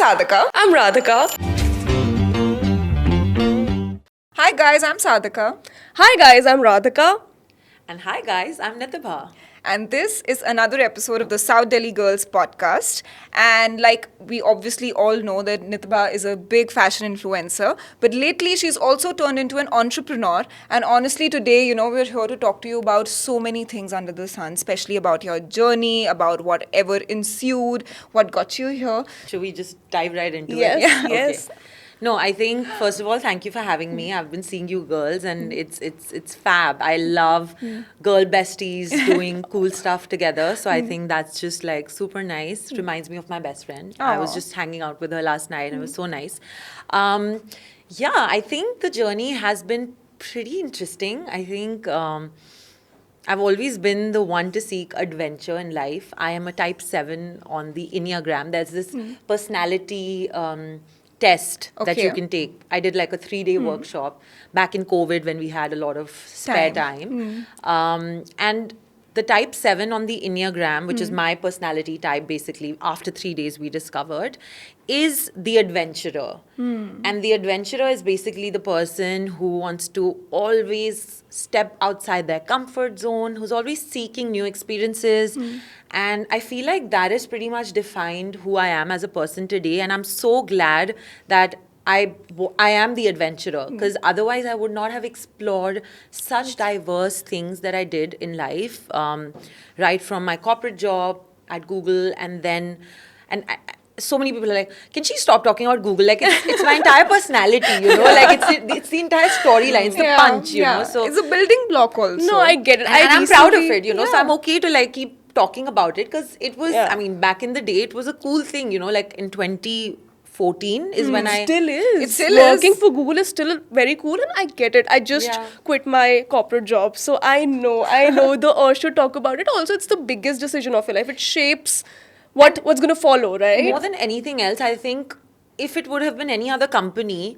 Sadhika. I'm Radhika. Hi guys, I'm Sadhika. Hi guys, I'm Radhika. And hi guys, I'm Nitibha. And this is another episode of the South Delhi Girls podcast. And like we obviously all know that Nitbha is a big fashion influencer, but lately she's also turned into an entrepreneur. And honestly, today, we're here to talk to you about so many things under the sun, especially about your journey, about whatever ensued, what got you here. Should we just dive right into Yes, it? yeah. Yes. Okay. No, I think first of all, thank you for having me. I've been seeing you girls, and it's fab. I love girl besties doing cool stuff together. So I think that's just like super nice. Reminds me of my best friend. I was Aw. just hanging out with her last night, and it was so nice. Yeah, I think the journey has been pretty interesting. I think. I've always been the one to seek adventure in life. I am a type 7 on the Enneagram. There's this personality test that you Okay. can take. I did like a 3-day workshop back in COVID when we had a lot of spare time. And the type 7 on the Enneagram, which is my personality type basically, after 3 days we discovered, is the adventurer. And the adventurer is basically the person who wants to always step outside their comfort zone, who's always seeking new experiences. And I feel like that is pretty much defined who I am as a person today. And I'm so glad that I am the adventurer, because otherwise I would not have explored such diverse things that I did in life, right from my corporate job at Google, and then, so many people are like, can she stop talking about Google? Like it's my entire personality, like it's the entire storyline, it's the punch, So it's a building block also. No, I get it. and I'm proud of it, yeah. So I'm okay to like keep talking about it, because it was, Yeah. I mean, back in the day, it was a cool thing, like in 2014 is when I Still is. It still Working is. for Google is still very cool, and I get it. I just Yeah. quit my corporate job, so I know the urge to talk about it. Also, it's the biggest decision of your life. It shapes what's going to follow, right? more than anything else, I think if it would have been any other company,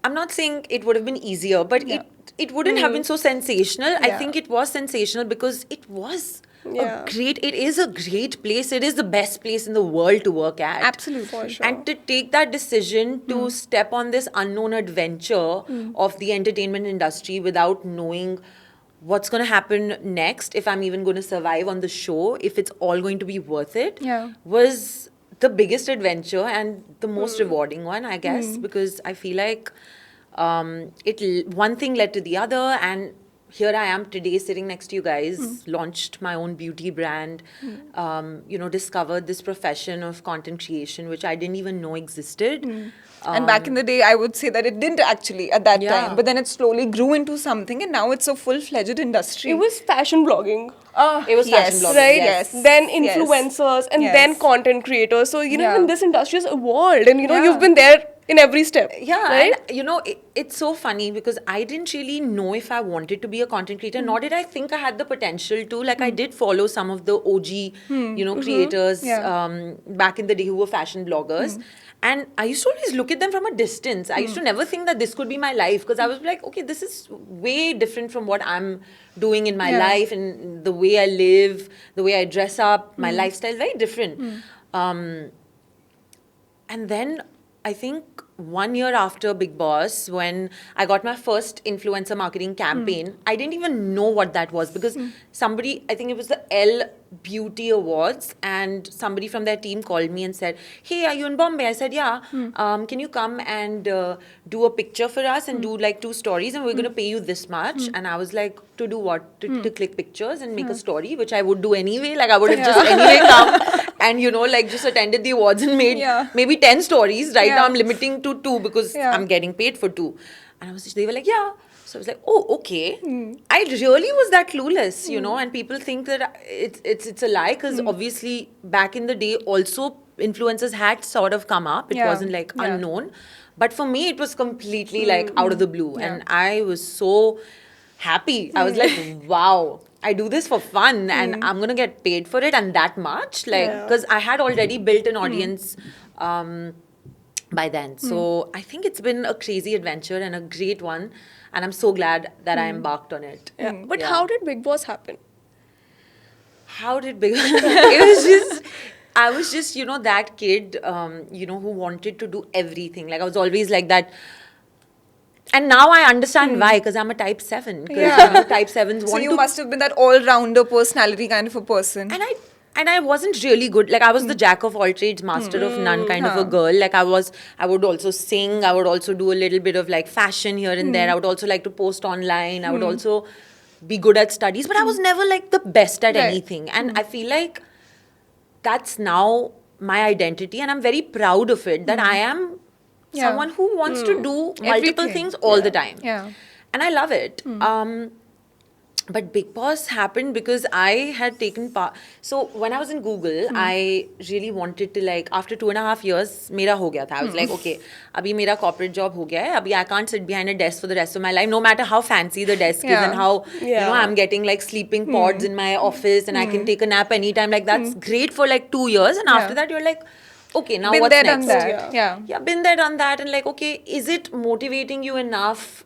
I'm not saying it would have been easier, but it wouldn't have been so sensational. I Yeah. think it was sensational because it was Yeah. it is a great place. It is the best place in the world to work at. Absolutely. For sure. And to take that decision to step on this unknown adventure of the entertainment industry without knowing what's going to happen next, if I'm even going to survive on the show, if it's all going to be worth it, Yeah. was the biggest adventure and the most rewarding one, I guess, because I feel like one thing led to the other, and here I am today sitting next to you guys, launched my own beauty brand, discovered this profession of content creation, which I didn't even know existed. And back in the day, I would say that it didn't actually at that Yeah. time. But then it slowly grew into something, and now it's a full-fledged industry. It was fashion blogging. It was fashion blogging, Right? Yes. Then Yes. influencers and Yes. then content creators. So, Yeah. even this industry has evolved, and Yeah. you've been there in every step. Yeah, Right? and it's so funny because I didn't really know if I wanted to be a content creator, nor did I think I had the potential to. Like, I did follow some of the OG, creators Yeah. back in the day who were fashion bloggers. And I used to always look at them from a distance. I used to never think that this could be my life, because I was like, okay, this is way different from what I'm doing in my Yeah. life, and the way I live, the way I dress up, my lifestyle, very different. And then I think 1 year after Bigg Boss, when I got my first influencer marketing campaign, I didn't even know what that was, because somebody, I think it was the L Beauty Awards, and somebody from their team called me and said, hey, are you in Bombay? I said, yeah. Can you come and do a picture for us and do like 2 stories, and we're going to pay you this much? And I was like, to do what? To click pictures and make a story, which I would do anyway. Like, I would have just anyway come and, just attended the awards and made Yeah. maybe 10 stories. Right Yeah. now I'm limiting to 2 because Yeah. I'm getting paid for 2. And they were like, yeah. So I was like, oh, okay. I really was that clueless, and people think that it's a lie, because obviously back in the day also influencers had sort of come up. It Yeah. wasn't like Yeah. unknown. But for me, it was completely like out of the blue. And I was so happy. I was like, wow, I do this for fun and I'm going to get paid for it, and that much. Like, because I had already built an audience by then. So I think it's been a crazy adventure and a great one. And I'm so glad that I embarked on it. Yeah. But how did Bigg Boss happen? How did Bigg It was just, I was just, that kid, who wanted to do everything. Like, I was always like that. And now I understand why, because I'm a type 7. Because, type 7s want So you to... must have been that all-rounder personality kind of a person. And I wasn't really good. Like, I was the jack of all trades, master of none kind of a girl. Like, I would also sing. I would also do a little bit of like fashion here and there. I would also like to post online. I would also be good at studies. But I was never like the best at anything. And I feel like that's now my identity. And I'm very proud of it, that I am someone who wants to do multiple Everything. things all the time. Yeah. And I love it. But Bigg Boss happened because I had taken part. So when I was in Google, I really wanted to, like, after 2.5 years, mera ho gaya tha. I was like, okay, abhi mera corporate job ho gaya hai. Abhi I can't sit behind a desk for the rest of my life, no matter how fancy the desk is and how, I'm getting like sleeping pods in my office and I can take a nap anytime. Like, that's great for like 2 years. And after that, you're like, okay, now Been what's there, next? done that. Yeah. Been there, done that. And like, okay, is it motivating you enough,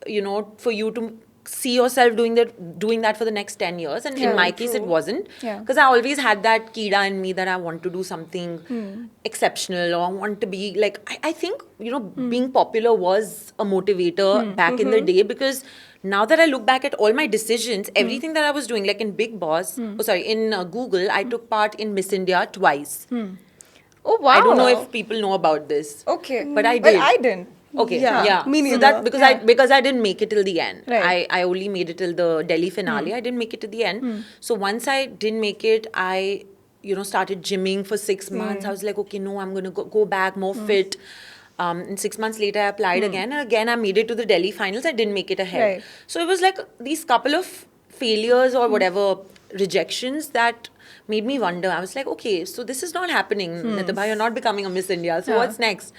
for you to see yourself doing that for the next 10 years? And in my case, it wasn't. Because I always had that kida in me that I want to do something exceptional, or I want to be like, I think, being popular was a motivator back in the day, because now that I look back at all my decisions, everything that I was doing, like in Bigg Boss, in Google, I took part in Miss India twice. Oh, wow. I don't know if people know about this. Okay. But I did. Well, I didn't. Okay, Yeah, me So neither. that because I didn't make it till the end. Right. I only made it till the Delhi finale. I didn't make it to the end. So once I didn't make it, I started gymming for 6 months. I was like, okay, no, I'm gonna go back more fit. And 6 months later, I applied again, and again I made it to the Delhi finals. I didn't make it ahead. Right. So it was like these couple of failures or whatever rejections that made me wonder. I was like, okay, so this is not happening, Nitibha. You're not becoming a Miss India. So what's next?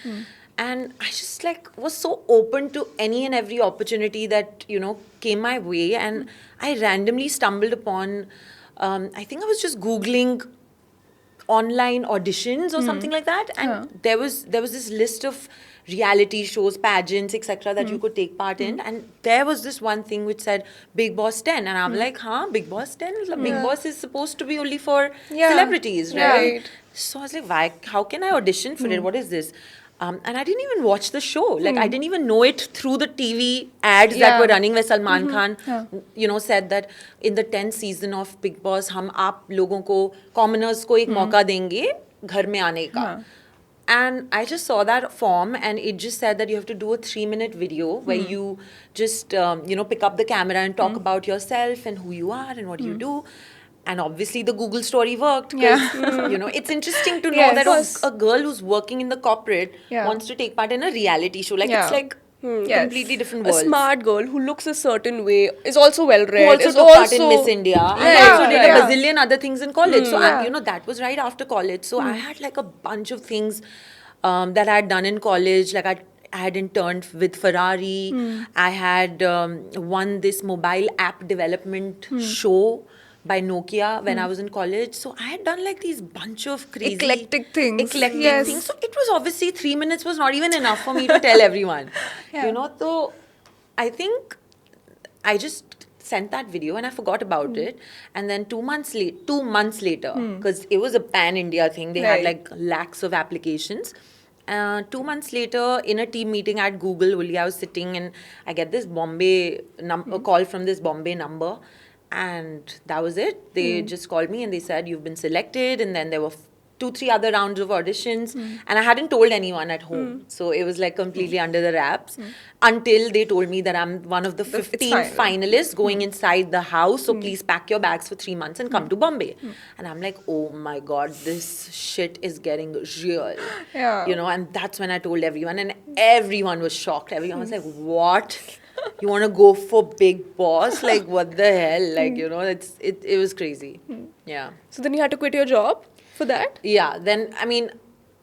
And I just was so open to any and every opportunity that, came my way. And I randomly stumbled upon, I think I was just Googling online auditions or something like that. And there was this list of reality shows, pageants, etc. that you could take part in. And there was this one thing which said Bigg Boss 10. And I'm like, Bigg Boss 10? Bigg Boss is supposed to be only for celebrities, right? So I was like, how can I audition for it? What is this? And I didn't even watch the show. Like, I didn't even know it through the TV ads that were running, where Salman Khan, said that in the 10th season of Bigg Boss, hum aap logon ko, commoners ko ek mauka denge ghar mein aane ka. And I just saw that form, and it just said that you have to do a 3-minute video where you just, pick up the camera and talk about yourself and who you are and what you do. And obviously the Google story worked, because, it's interesting to know that a girl who's working in the corporate wants to take part in a reality show. Like, it's like completely different A worlds. smart girl who looks a certain way, is also well read. Who also is took part in Miss India. And also did a yeah. bazillion other things in college. So, that was right after college. So, I had like a bunch of things that I had done in college. Like, I had interned with Ferrari. I had won this mobile app development show by Nokia when I was in college. So I had done like these bunch of crazy Eclectic things. things. So it was obviously 3 minutes was not even enough for me to tell everyone. So I think I just sent that video and I forgot about it. And then 2 months later, because it was a pan-India thing, they had like lakhs of applications. 2 months later, in a team meeting at Google, only I was sitting and I get this Bombay a call from this Bombay number. And that was it. They just called me and they said, you've been selected. And then there were 2-3 other rounds of auditions. And I hadn't told anyone at home. So it was like completely under the wraps. Until they told me that I'm one of the 15 finalists going inside the house. So please pack your bags for 3 months and come to Bombay. And I'm like, oh my God, this shit is getting real. And that's when I told everyone. And everyone was shocked. Everyone was like, what? You want to go for Bigg Boss? Like, what the hell? Like, it was crazy. Yeah. So then you had to quit your job for that? Yeah. Then, I mean,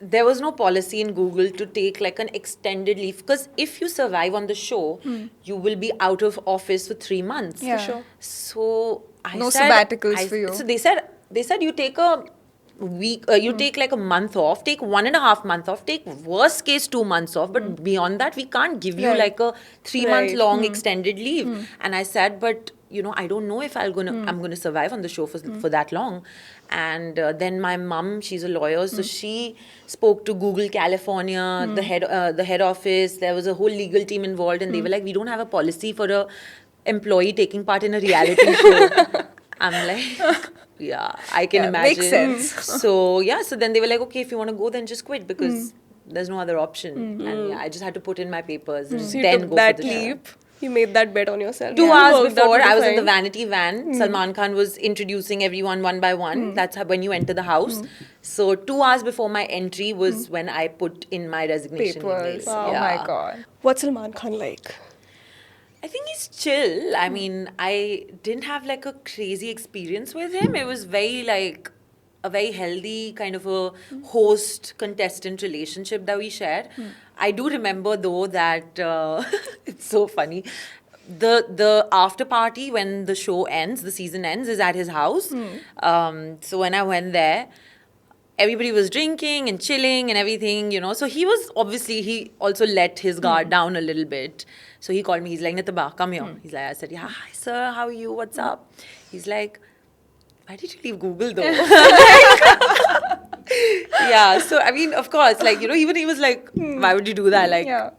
there was no policy in Google to take like an extended leave. Because if you survive on the show, you will be out of office for 3 months. Yeah. For sure. So No sabbaticals for you. So they said you take a week, you take like a month off, take 1.5 months off, take worst case 2 months off, but beyond that we can't give you like a 3-month long extended leave. And I said, but I don't know if I'm gonna survive on the show for that long. And then my mum, she's a lawyer, so she spoke to Google California, the head office. There was a whole legal team involved, and they were like, we don't have a policy for a employee taking part in a reality show. I'm like, yeah, I can imagine. Makes sense. So yeah, so then they were like, okay, if you want to go, then just quit because there's no other option. And yeah, I just had to put in my papers and So you then took go that for the show. leap. You made that bet on yourself. 2 Yeah. hours Worked out before, pretty I was in the fine. vanity van. Salman Khan was introducing everyone one by one. That's how, when you enter the house. So 2 hours before my entry was when I put in my resignation Papers. email. Oh Yeah. my God. What's Salman Khan like? I think he's chill. I mean, I didn't have like a crazy experience with him. It was very like a very healthy kind of a host contestant relationship that we shared. I do remember though that it's so funny. The after party when the show ends, the season ends, is at his house. So when I went there, everybody was drinking and chilling and everything, you know. So he was obviously, he also let his guard down a little bit. So he called me. He's like, Nitibha, come here. He's like, I said, yeah, hi sir, how are you? What's up? He's like, why did you leave Google though? Yeah. So I mean, of course, like, you know, even he was like, why would you do that? Like, Yeah.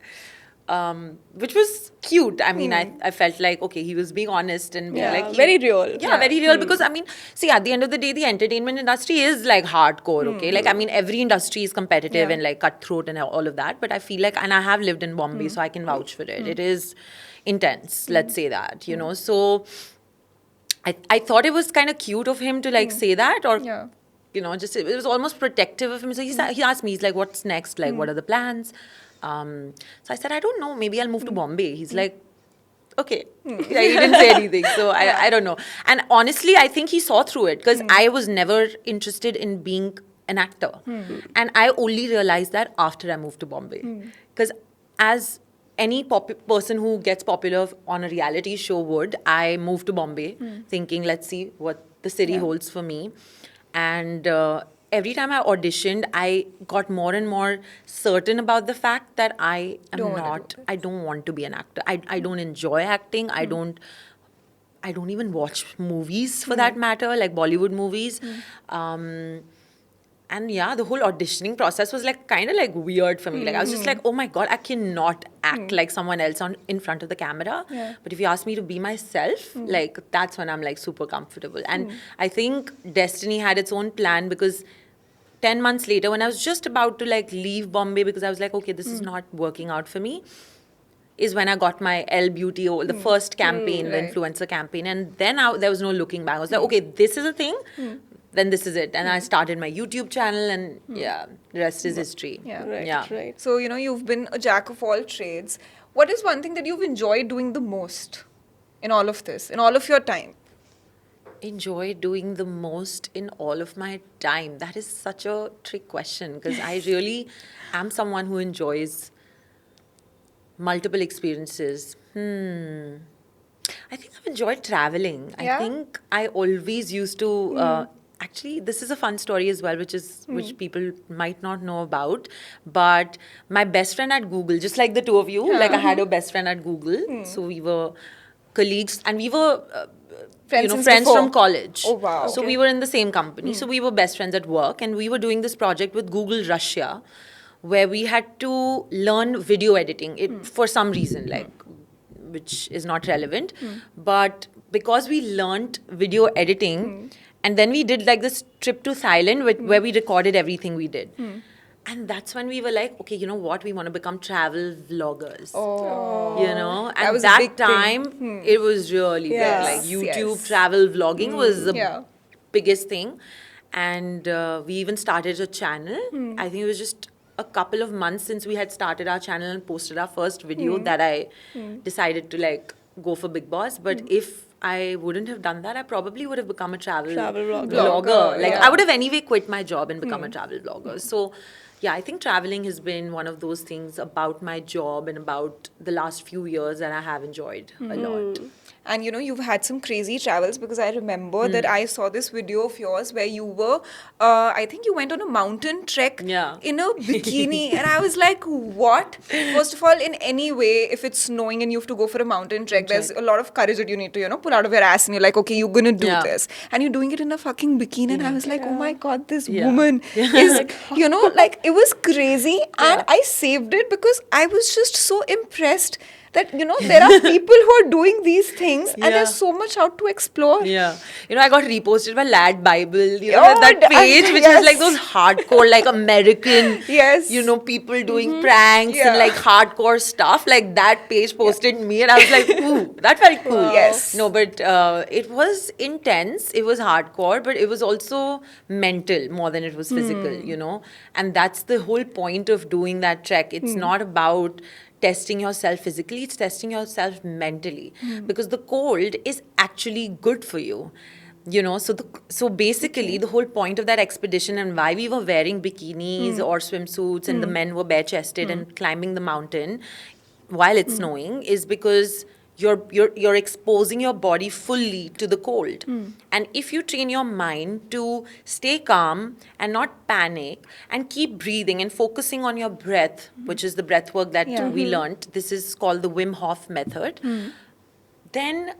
which was cute. I mean, I felt like, okay, he was being honest and being Yeah, like, very real. Yeah, very real. Because I mean, see, at the end of the day, the entertainment industry is like hardcore, okay? Like, I mean, every industry is competitive and like cutthroat and all of that. But I feel like, and I have lived in Bombay, so I can vouch for it. It is intense, let's say that, you know? So I thought it was kind of cute of him to like say that, or Yeah. you know, just it was almost protective of him. So he asked me, he's like, what's next? Like, what are the plans? So I said, I don't know. Maybe I'll move to Bombay. He's like, okay. Yeah, he didn't say anything. So I don't know. And honestly, I think he saw through it because I was never interested in being an actor. And I only realized that after I moved to Bombay. Because as any person who gets popular on a reality show would, I moved to Bombay thinking, let's see what the city holds for me. And every time I auditioned, I got more and more certain about the fact that I am I don't want to be an actor. I don't enjoy acting. I don't even watch movies for that matter, like Bollywood movies. And yeah, the whole auditioning process was like kind of like weird for me. Like I was just like, oh my God, I cannot act like someone else in front of the camera. Yeah. But if you ask me to be myself, like that's when I'm like super comfortable. And I think destiny had its own plan because 10 months later, when I was just about to like leave Bombay because I was like, okay, this is not working out for me, is when I got my Beauty, the first campaign, the Right. influencer campaign. And then there was no looking back. I was like, okay, this is a thing. Then this is it. And I started my YouTube channel and yeah, the rest is history. Yeah. Right. So, you know, you've been a jack of all trades. What is one thing that you've enjoyed doing the most in all of this, in all of your time? Enjoy doing the most in all of my time? That is such a trick question because I really am someone who enjoys multiple experiences. I think I've enjoyed traveling. Yeah? I think I always used to. Actually, this is a fun story as well, which people might not know about. But my best friend at Google, just like the two of you, like I had a best friend at Google, so we were colleagues and we were Friends since friends before? from college. Oh, wow. So Okay. we were in the same company. So we were best friends at work, and we were doing this project with Google Russia, where we had to learn video editing for some reason, like which is not relevant. But because we learned video editing, and then we did like this trip to Thailand where we recorded everything we did. And that's when we were like, okay, you know what? We want to become travel vloggers. Oh. You know? And was a that big thing. time, it was really Yes, big. Like YouTube yes. travel vlogging was the Yeah. biggest thing. And we even started a channel. I think it was just a couple of months since we had started our channel and posted our first video that I decided to like go for Bigg Boss. But if I wouldn't have done that, I probably would have become a travel vlogger. vlogger. Like Yeah. I would have anyway quit my job and become a travel vlogger. So yeah, I think traveling has been one of those things about my job and about the last few years that I have enjoyed a lot. and you've had some crazy travels, because I remember that I saw this video of yours where you were, I think you went on a mountain trek Yeah. in a bikini, and I was like, what? First of all, in any way, if it's snowing and you have to go for a mountain trek, there's a lot of courage that you need to, pull out of your ass, and you're like, okay, you're gonna do Yeah. this, and you're doing it in a fucking bikini, and I was like, oh my god, this Yeah. woman is, like, it was crazy, and I saved it because I was just so impressed that there are people who are doing these things, and Yeah. there's so much out to explore. Yeah. I got reposted by Ladbible, Oh, that page, which yes. was like those hardcore, like American, Yes. people doing pranks and Yeah. like hardcore stuff. Like that page posted me, and I was like, ooh, that felt cool. Yes. No, but it was intense. It was hardcore, but it was also mental more than it was physical, And that's the whole point of doing that trek. It's not about testing yourself physically, it's testing yourself mentally, because the cold is actually good for you. So basically the whole point of that expedition, and why we were wearing bikinis or swimsuits and the men were bare chested and climbing the mountain while it's snowing, is because you're exposing your body fully to the cold. And if you train your mind to stay calm and not panic and keep breathing and focusing on your breath, which is the breath work that we learned, this is called the Wim Hof method, then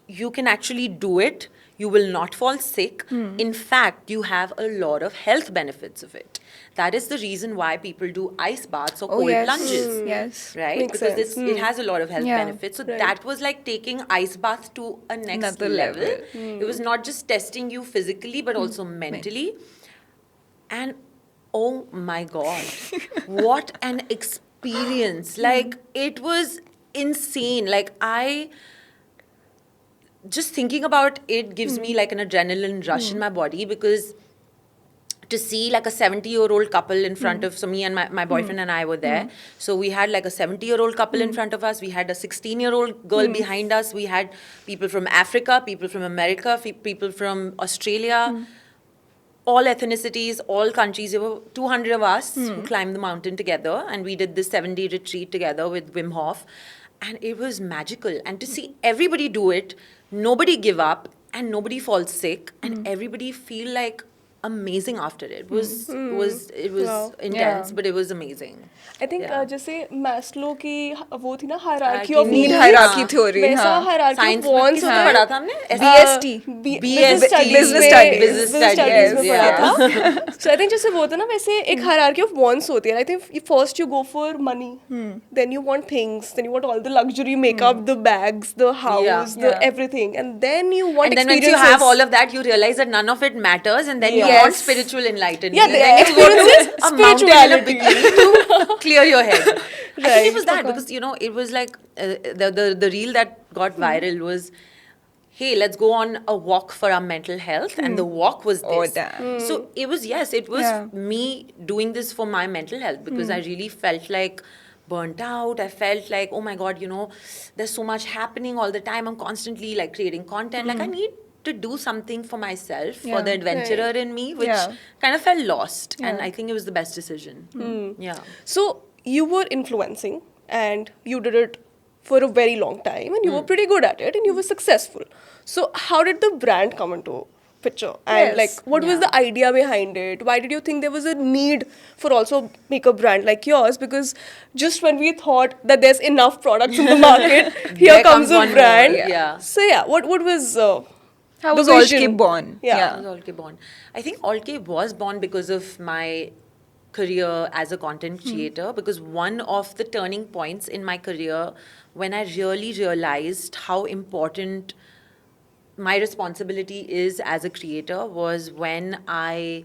you can actually do it. You will not fall sick. In fact, you have a lot of health benefits of it. That is the reason why people do ice baths or cold yes. plunges. Yes. Right? Makes Because sense. it has a lot of health Yeah. benefits. So Right. that was like taking ice bath to a next Another level. level. It was not just testing you physically, but also mentally. And oh my God, what an experience. Like, it was insane. Like, just thinking about it gives me like an adrenaline rush in my body, because to see like a 70-year-old couple in front of, so me and my boyfriend and I were there. So we had like a 70-year-old couple in front of us. We had a 16-year-old girl behind us. We had people from Africa, people from America, people from Australia, all ethnicities, all countries. There were 200 of us who climbed the mountain together, and we did this 7-day retreat together with Wim Hof. And it was magical. And to see everybody do it, nobody give up, and nobody falls sick, and everybody feel like amazing after it. It was Wow. intense, Yeah. but it was amazing. I think Yeah. जैसे Maslow की वो थी ना hierarchy Hierarchy of need needs, hierarchy theory, वैसा हाँ. hierarchy Science of में wants किसमें होता है. पढ़ा था हमने? BST. Business studies Business में- studies. business studies में Yeah. पढ़ा था. So I think जैसे वो होता है ना, वैसे एक hierarchy of wants होती है. I think first you go for money, then you want things, then you want all the luxury makeup, the bags, the house, the Yeah. everything, and then you want And then once experiences. you have all of that, you realize that none of it matters, and then you Yes. want spiritual enlightenment. Yeah, the Then you go to experience is a mountain in a spirituality. bikini to clear your head. I think Right. it was that, because it was like the reel that got viral was, hey, let's go on a walk for our mental health, and the walk was this. Oh, damn. So it was Yeah. me doing this for my mental health, because I really felt like burnt out. I felt like, oh my God, there's so much happening all the time. I'm constantly like creating content. Like, I need to do something for myself, for Yeah. the adventurer in me, which Yeah. kind of felt lost. And Yeah. I think it was the best decision. Yeah. So you were influencing, and you did it for a very long time, and you were pretty good at it, and you were successful. So how did the brand come into picture? And Yes. like, what was the idea behind it? Why did you think there was a need for also make a brand like yours? Because just when we thought that there's enough products in the market, here There comes a one brand. more, yeah. So yeah, what was How the was Alt+K vision? born? Yeah. How was Alt+K born? I think Alt+K was born because of my career as a content creator, because one of the turning points in my career when I really realized how important my responsibility is as a creator was when I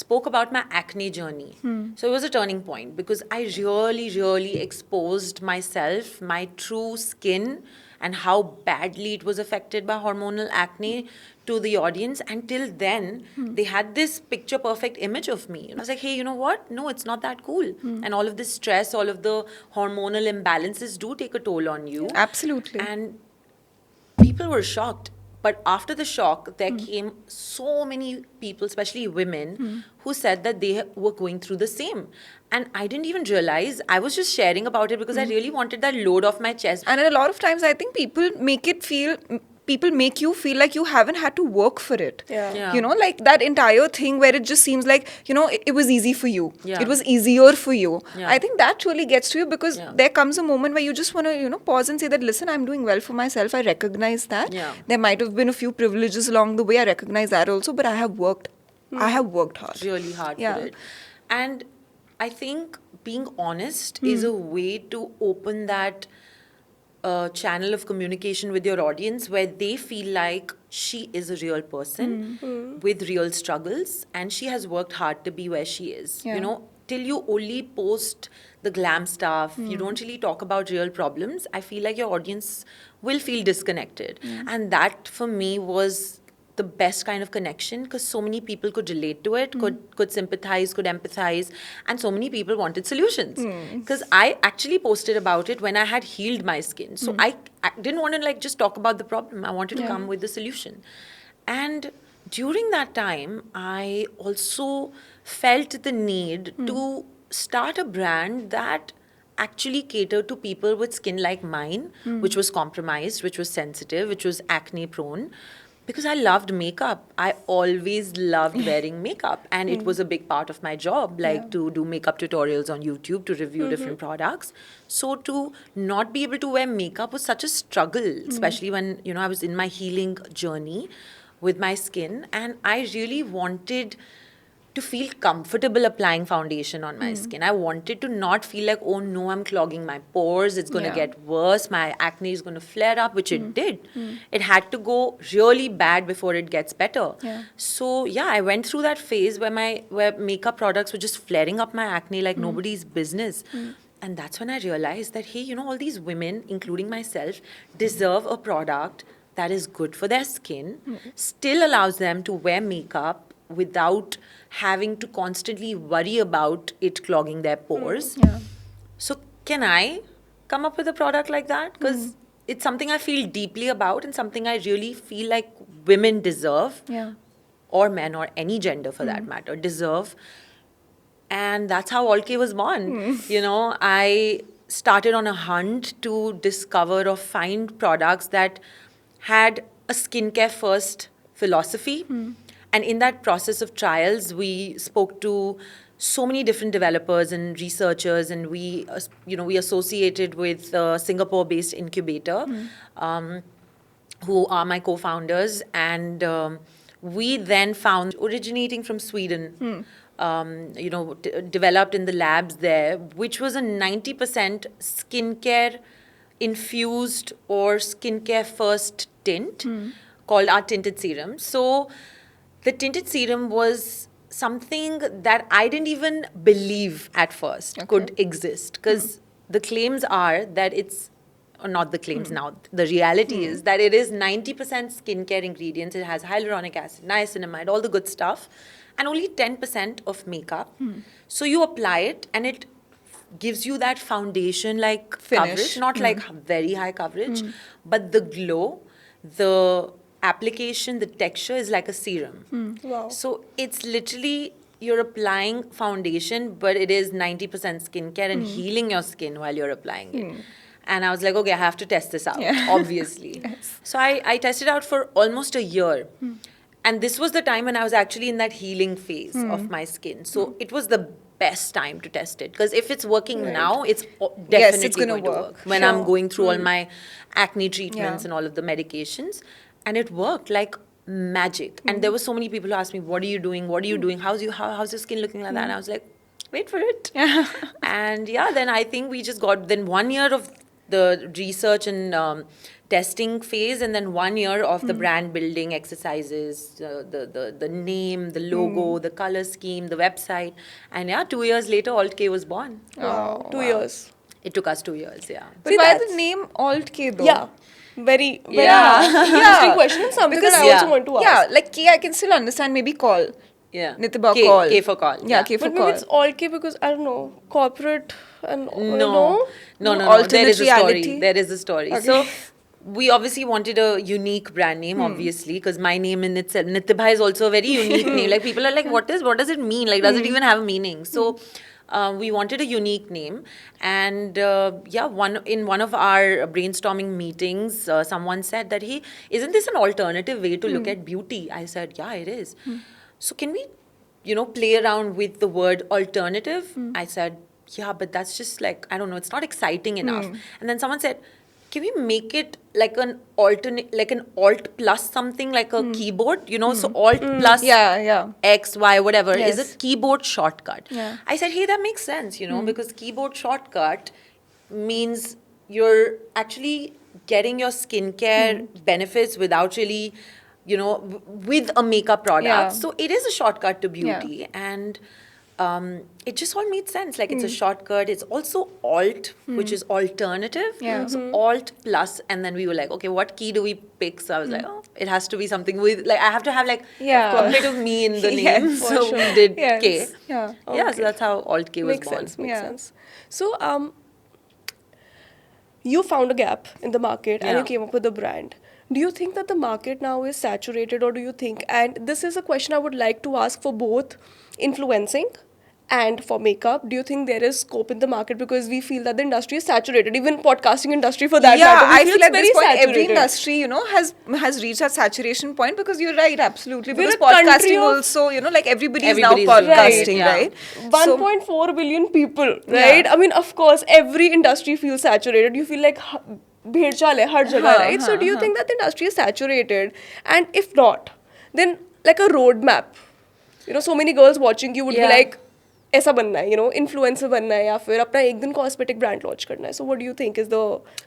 spoke about my acne journey. So it was a turning point, because I really exposed myself, my true skin, and how badly it was affected by hormonal acne to the audience. Until then, they had this picture perfect image of me. And I was like, hey, you know what? No, it's not that cool. And all of this stress, all of the hormonal imbalances do take a toll on you. Absolutely. And people were shocked. But after the shock, there came so many people, especially women, who said that they were going through the same. And I didn't even realize. I was just sharing about it because I really wanted that load off my chest. And a lot of times, I think people make you feel like you haven't had to work for it. Yeah. You know, like that entire thing where it just seems like, you know, it was easy for you. Yeah. It was easier for you. Yeah. I think that really gets to you because Yeah. there comes a moment where you just want to, you know, pause and say that, listen, I'm doing well for myself. I recognize that. Yeah. There might have been a few privileges along the way. I recognize that also, but I have worked. I have worked hard. Really hard Yeah. for it. And I think being honest is a way to open that channel of communication with your audience where they feel like she is a real person with real struggles and she has worked hard to be where she is. Yeah. You know, till you only post the glam stuff, you don't really talk about real problems, I feel like your audience will feel disconnected. And that for me was the best kind of connection because so many people could relate to it, could sympathize, could empathize, and so many people wanted solutions. Because I actually posted about it when I had healed my skin. So I didn't want to like just talk about the problem. I wanted to come with the solution. And during that time, I also felt the need to start a brand that actually catered to people with skin like mine, which was compromised, which was sensitive, which was acne prone. Because I loved makeup. I always loved wearing makeup. And it was a big part of my job, like to do makeup tutorials on YouTube, to review different products. So to not be able to wear makeup was such a struggle, especially when, you know, I was in my healing journey with my skin. And I really wanted to feel comfortable applying foundation on my skin. I wanted to not feel like, oh no, I'm clogging my pores, it's going to get worse, my acne is going to flare up, which it did. It had to go really bad before it gets better. So yeah, I went through that phase where makeup products were just flaring up my acne like nobody's business. And that's when I realized that, hey, you know, all these women, including myself, deserve a product that is good for their skin, still allows them to wear makeup without having to constantly worry about it clogging their pores. So can I come up with a product like that? Because it's something I feel deeply about and something I really feel like women deserve, or men or any gender for that matter, deserve. And that's how Alt+K was born. You know, I started on a hunt to discover or find products that had a skincare first philosophy. And in that process of trials, we spoke to so many different developers and researchers, and we associated with a Singapore-based incubator, who are my co-founders, and we then found, originating from Sweden, developed in the labs there, which was a 90% skincare infused or skincare first tint called our tinted serum. So the tinted serum was something that I didn't even believe at first could exist, because the claims are that it's, or not the claims now, the reality is that it is 90% skincare ingredients. It has hyaluronic acid, niacinamide, all the good stuff, and only 10% of makeup. So you apply it and it gives you that foundation like Finish. coverage, not like very high coverage, but the glow, the application, the texture is like a serum. Wow. So it's literally, you're applying foundation, but it is 90% skincare and healing your skin while you're applying it. And I was like, okay, I have to test this out, obviously. So I tested out for almost a year. And this was the time when I was actually in that healing phase of my skin. So it was the best time to test it. Because if it's working now, it's definitely it's gonna going to work. work. When I'm going through all my acne treatments and all of the medications. And it worked like magic. And there were so many people who asked me, what are you doing? What are you doing? How's your skin looking like that? And I was like, wait for it. And yeah, then I think we just got then 1 year of the research and testing phase, and then 1 year of the brand building exercises, the name, the logo, the color scheme, the website. And yeah, 2 years later, Alt+K was born. Wow. 2 years. It took us 2 years, yeah. But why the name Alt+K though? Yeah. Very Yeah. interesting question, and something that I also want to ask. Yeah, like K, I can still understand maybe call. Yeah. Nitibha K, Kaul. K for call. Yeah, K for But maybe call. it's Alt+K because, I don't know, corporate and No. There Alternate is a reality. story. There is a story. Okay. So we obviously wanted a unique brand name, obviously, because my name in itself, Nitibha, is also a very unique name. Like, people are like, what does it mean? Like, does it even have a meaning? So we wanted a unique name. And in one of our brainstorming meetings, someone said that, hey, isn't this an alternative way to look at beauty? I said, yeah, it is. So can we, play around with the word alternative? I said, yeah, but that's just like, I don't know, it's not exciting enough. And then someone said, can we make it like an alternate, like an alt plus something, like a keyboard, so alt plus Yeah. X, Y, whatever is Yes. a keyboard shortcut. Yeah. I said, hey, that makes sense, because keyboard shortcut means you're actually getting your skincare benefits without really, with a makeup product. Yeah. So it is a shortcut to beauty. And it just all made sense. Like, it's a shortcut. It's also alt, which is alternative. Yeah. So alt plus, and then we were like, okay, what key do we pick? So I was like, oh, it has to be something with, like, I have to have like Yeah. a bit of me in the Yes, name. for So sure. we did Yes. K. Yeah. Yeah, so that's how Alt+K was Makes born. sense. Makes Yeah. sense. So, you found a gap in the market and you Yeah. came up with a brand. Do you think that the market now is saturated, or do you think, and this is a question I would like to ask for both influencing and for makeup, do you think there is scope in the market? Because we feel that the industry is saturated, even podcasting industry for that Yeah, matter. We I feel feel it's at this very point every saturated. industry, has reached that saturation point, because you're right, absolutely. We're Because a country podcasting of- also, like everybody's Everybody's now doing it, podcasting, yeah. right? 1.4 billion people, right? Yeah. I mean, of course, every industry feels saturated. You feel like bhed chaal hai har jagah, right? So, do you think that the industry is saturated? And if not, then like a roadmap. So many girls watching you would be Yeah. like, ऐसा बनना है, influencer बनना है, या फिर अपना एक दिन cosmetic brand launch करना है. So what do you think is the...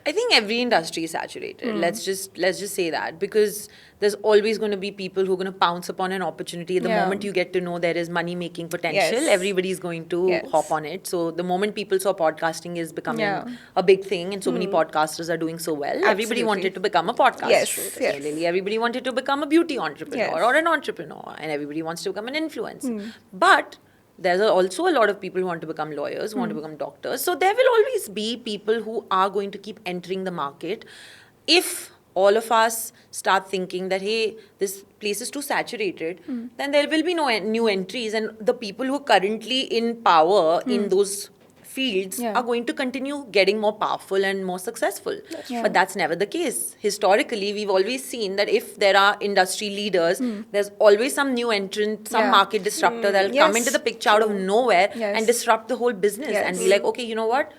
I think every industry is saturated. Let's just say that, because there's always going to be people who are going to pounce upon an opportunity. The Yeah. moment you get to know there is money making potential, Yes. everybody's going to Yes. hop on it. So the moment people saw podcasting is becoming Yeah. a big thing, and so many podcasters are doing so well, everybody Absolutely. wanted to become a podcaster. Yes, yes. Similarly, everybody wanted to become a beauty entrepreneur Yes. or an entrepreneur, and everybody wants to become an influencer. But there's also a lot of people who want to become lawyers, who want to become doctors. So there will always be people who are going to keep entering the market. If all of us start thinking that, hey, this place is too saturated, then there will be no new entries, and the people who are currently in power in those fields Yeah. are going to continue getting more powerful and more successful. Yeah. But that's never the case. Historically, we've always seen that if there are industry leaders, there's always some new entrant, some Yeah. market disruptor that'll come Yes. into the picture out of nowhere Yes. and disrupt the whole business and be Yes. like, okay, you know what?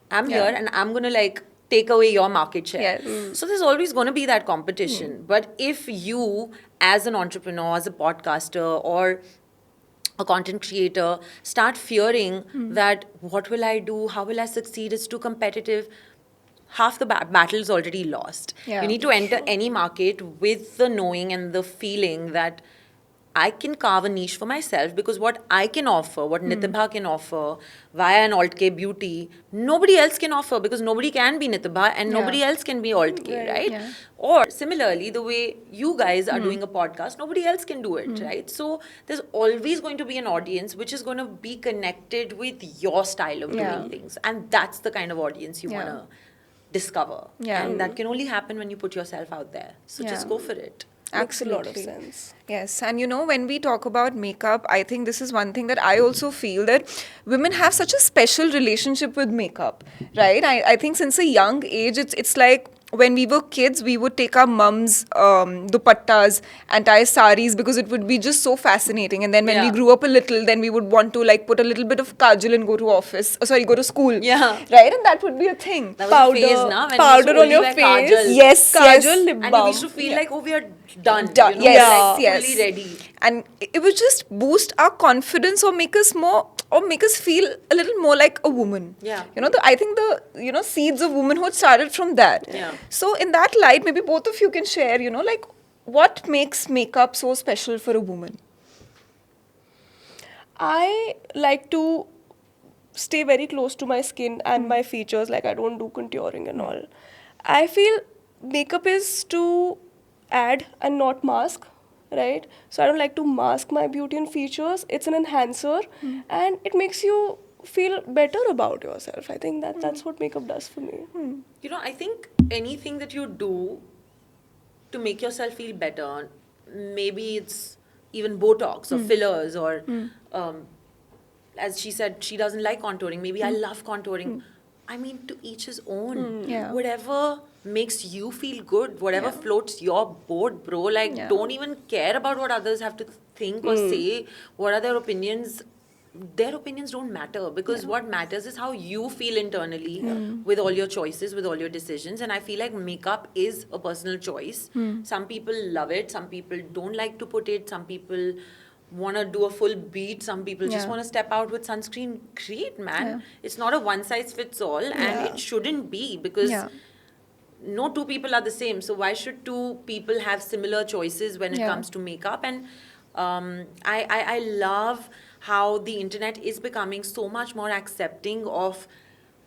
I'm Yeah. here and I'm going to like take away your market share. Yes. So there's always going to be that competition. But if you, as an entrepreneur, as a podcaster, or a content creator, start fearing that what will I do? How will I succeed? It's too competitive. Half the battle is already lost. Yeah. You need to enter any market with the knowing and the feeling that I can carve a niche for myself, because what I can offer, what Nitibha can offer via an Alt+K beauty, nobody else can offer, because nobody can be Nitibha and nobody else can be Alt+K, right? Yeah. Or similarly, the way you guys are doing a podcast, nobody else can do it, right? So there's always going to be an audience which is going to be connected with your style of Yeah. doing things. And that's the kind of audience you Yeah. want to discover. Yeah. And that can only happen when you put yourself out there. So just Yeah. go for it. Makes a lot of Absolutely. sense. Yes, and when we talk about makeup, I think this is one thing that I also feel, that women have such a special relationship with makeup, right? I think since a young age, it's like when we were kids, we would take our mums dupattas and tie saris, because it would be just so fascinating. And then when we Yeah. grew up a little, then we would want to like put a little bit of kajal and go to go to school. Yeah. Right? And that would be a thing. That was a phase, Powder, na, when we powder used to on only your wear face. kajal. Yes, Kajal, yes. lip And balm. we used to feel like, oh, we are done. Done. You know, Yes, like yes. fully ready. And it would just boost our confidence, or make us more, or make us feel a little more like a woman. Yeah. I think the seeds of womanhood started from that. Yeah. So in that light, maybe both of you can share, like what makes makeup so special for a woman? I like to stay very close to my skin and my features. Like, I don't do contouring and all. I feel makeup is to add and not mask, right? So I don't like to mask my beauty and features. It's an enhancer, and it makes you feel better about yourself. I think that's what makeup does for me. You know, I think anything that you do to make yourself feel better, maybe it's even Botox or fillers or, as she said, she doesn't like contouring. Maybe I love contouring. I mean, to each his own. Yeah. Whatever makes you feel good, whatever floats your boat, bro. Like, Yeah. don't even care about what others have to think or say. What are their opinions? Their opinions don't matter, because what matters is how you feel internally with all your choices, with all your decisions. And I feel like makeup is a personal choice. Some people love it, some people don't like to put it, some people want to do a full beat, some people just Yeah. want to step out with sunscreen. Great, man. It's not a one size fits all, and it shouldn't be, because Yeah. no two people are the same. So why should two people have similar choices when it Yeah. comes to makeup? And I love how the internet is becoming so much more accepting of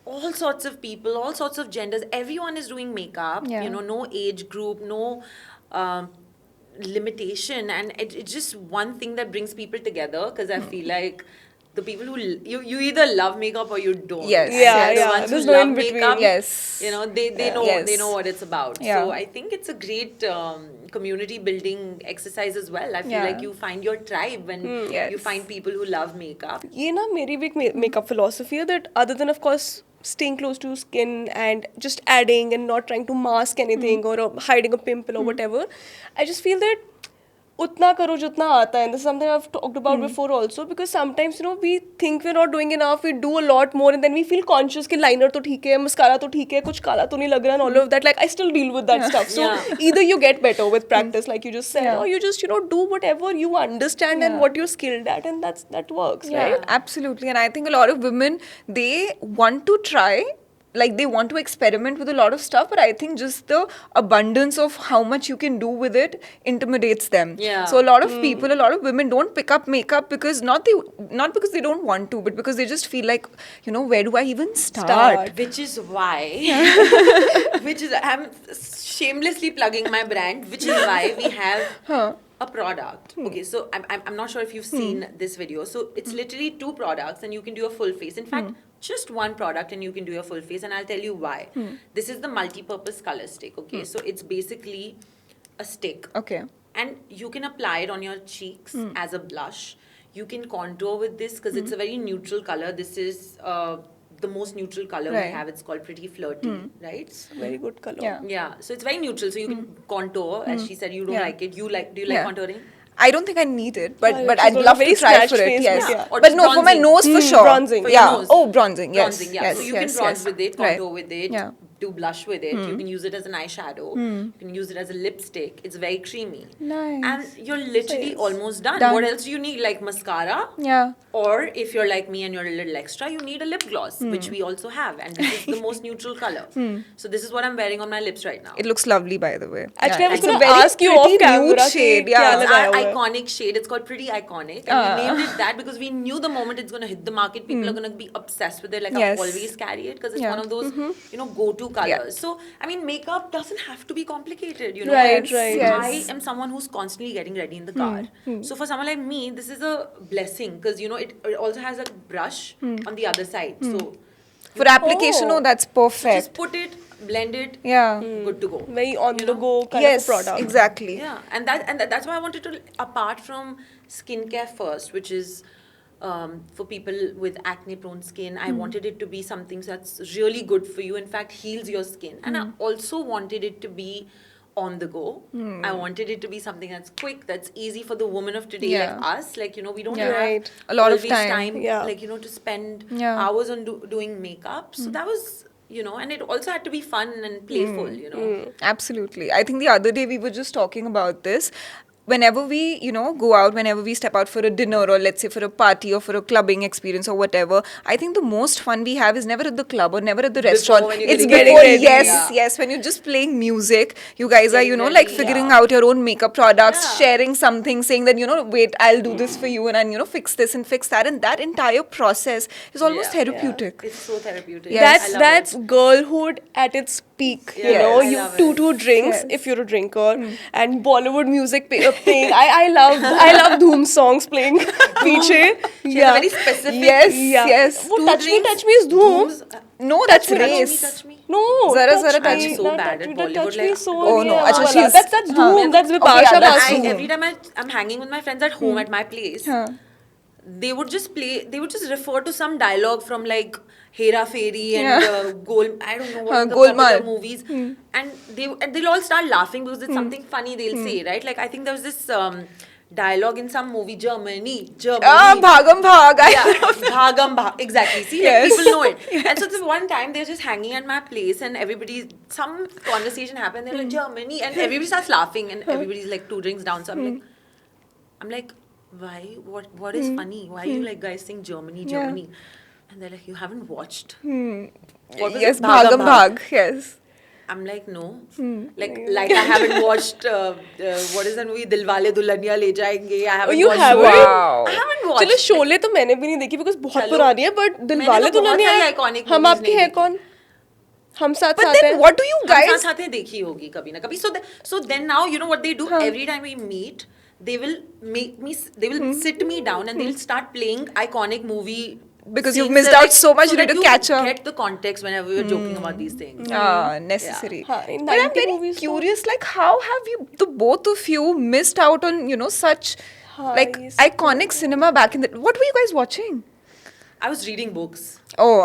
all sorts of people, all sorts of genders. Everyone is doing makeup. Yeah. You know, no age group, no limitation, and it's just one thing that brings people together, because I feel like the people who you either love makeup or you don't. Yes. And Yeah, the yeah. ones There's who no love in between. makeup, Yes. you know, they know Yes. they know what it's about. Yeah. So I think it's a great community building exercise as well. I feel Yeah. like you find your tribe when Yes. you find people who love makeup. ये ना मेरी भी एक makeup philosophy है that other than of course staying close to skin and just adding and not trying to mask anything or hiding a pimple or whatever, I just feel that उतना करो जितना आता है. And this is something I've talked about before also, because sometimes you know we think we're not doing enough, we do a lot more, and then we feel conscious कि liner तो ठीक है, mascara तो ठीक है, कुछ काला तो नहीं लग रहा, and all of that. Like I still deal with that stuff. So Yeah. either you get better with practice, like you just said, Yeah. or you just do whatever you understand and Yeah. what you're skilled at, and that works, Yeah, right? absolutely. And I think a lot of women, they want to try, like they want to experiment with a lot of stuff, but I think just the abundance of how much you can do with it intimidates them. Yeah. So a lot of people, a lot of women don't pick up makeup because not because they don't want to, but because they just feel like, you know, where do I even start? Which is why, I'm shamelessly plugging my brand, which is why we have a product. Okay, so I'm not sure if you've seen this video. So it's literally 2 products and you can do a full face. In fact, just 1 product and you can do your full face, and I'll tell you why. This is the multi-purpose color stick. Okay, so it's basically a stick. Okay. And you can apply it on your cheeks as a blush. You can contour with this because it's a very neutral color. This is the most neutral color we Right. have. It's called Pretty Flirty, right? Very good color. Yeah. Yeah, so it's very neutral. So you can contour. As she said, you don't Yeah. like it. Do you like Yeah. contouring? I don't think I need it, but Oh, but she's I'd got a love very to try snatched for it. face, Yes, yeah. Or but just no, for my bronzing. nose for sure. Bronzing. For your Yeah. nose. Oh, bronzing. Yes. Bronzing, yeah. Yes. So you yes, can bronze yes. with it, Right. contour with it, Yeah. do blush with it. You can use it as an eyeshadow. You can use it as a lipstick. It's very creamy. Nice. And you're literally Yes. almost done. Done. What else do you need? Like mascara? Yeah. Or if you're like me and you're a little extra, you need a lip gloss, which we also have. And this is the most neutral color. So this is what I'm wearing on my lips right now. It looks lovely, by the way. Actually, I was it's a gonna very ask you pretty off camera nude कि shade. क्या Yeah. It's लगाया our हुआ है? iconic shade. It's called Pretty Iconic. And we named it that because we knew the moment it's going to hit the market, people are going to be obsessed with it. Like, Yes. I always carry it because it's Yeah. one of those, go-to colors. So, I mean, makeup doesn't have to be complicated, you know. Right, right. Yes. I am someone who's constantly getting ready in the car. So, for someone like me, this is a blessing because, you know, it also has a brush on the other side. So, For application, Oh. oh, that's just perfect. put it, blend it, Yeah. good to go. Very on You the know? go kind Yes, of a product. exactly. Yeah, and that's why I wanted to, apart from skincare first, which is for people with acne-prone skin, I wanted it to be something that's really good for you. In fact, heals your skin, and I also wanted it to be on the go. I wanted it to be something that's quick, that's easy for the woman of today, Yeah. like us. Like, you know, we don't Yeah. have Right. A lot of always time. Yeah. like, you know, to spend Yeah. hours on doing makeup. So that was, you know, and it also had to be fun and playful, you know. Absolutely. I think the other day we were just talking about this. Whenever we, you know, go out, whenever we step out for a dinner or let's say for a party or for a clubbing experience or whatever, I think the most fun we have is never at the club or never at the Before restaurant. when you're It's getting before, ready, yes, yeah. yes, when you're just playing music, you guys are, you know, like ready, figuring yeah. out your own makeup products, Yeah. sharing something, saying that, you know, wait, I'll do this for you and you know, fix this and fix that. And that entire process is almost Yeah. therapeutic. It's so therapeutic. Yes. I love That's it. girlhood at its peak, Yeah, I you love two it. drinks Yes. if you're a drinker, and Bollywood music playing. I love Dhoom songs playing. Piche. She has a very specific. Yes, Yeah. yes. Wo Two touch me, drinks, touch me is Dhoom. Dhooms, No, that's me, touch me, race. touch me. No, Zara, touch zara, me. touch I'm so Na bad touch at me, na Bollywood, touch me, like, so Oh, no, yeah, acha, wala. she's- That's Dhoom. That's Okay, Bipasha yeah, that's Basu. Dhoom. Every time I'm hanging with my friends at home at my place, Huh. they would just refer to some dialogue from like Hera Fairy and Yeah. I don't know what are the Golmaal. popular movies, and they'll all start laughing because it's something funny they'll say, right? Like I think there was this dialogue in some movie, Germany. Bhagam Bhag. Yeah, Bhagam Bhag. Exactly. See, Yes. like people know it. And so this one time they're just hanging at my place and some conversation happened. They're like, Germany. And everybody starts laughing and everybody's like 2 drinks down. So I'm like, why? What is funny? Why are you like guys saying Germany, Germany? And they're like, you haven't watched. What was Yes, it? Bhagam Bhag. Yes. I'm like, no. Like I haven't watched, what is that movie? Dilwale Dulhania Le Jayenge. I haven't you watched. haven't? Wow. I haven't watched. चलो शोले तो मैंने भी नहीं देखी because बहुत चलो, पुरानी है but दिलवाले मैंने तो बहुत दुल्हनिया सारी iconic हम movies आपके नहीं हैं देखी। कौन हम साथ But साथ then हैं what do you हम guys... साथ साथ देखी होगी कभी ना कभी. So then now you know what they do every time we meet, they will sit me down and they'll start playing iconic movie. Because you've scenes missed that, out so much, you that need to catch up. Get the context whenever we're joking about these things. Necessary. हाँ, in But I'm 90 very movies तो- curious, like, how have you, the both of you, missed out on, such, like, yes. iconic cinema back in the... What were you guys watching? I was reading books. Oh,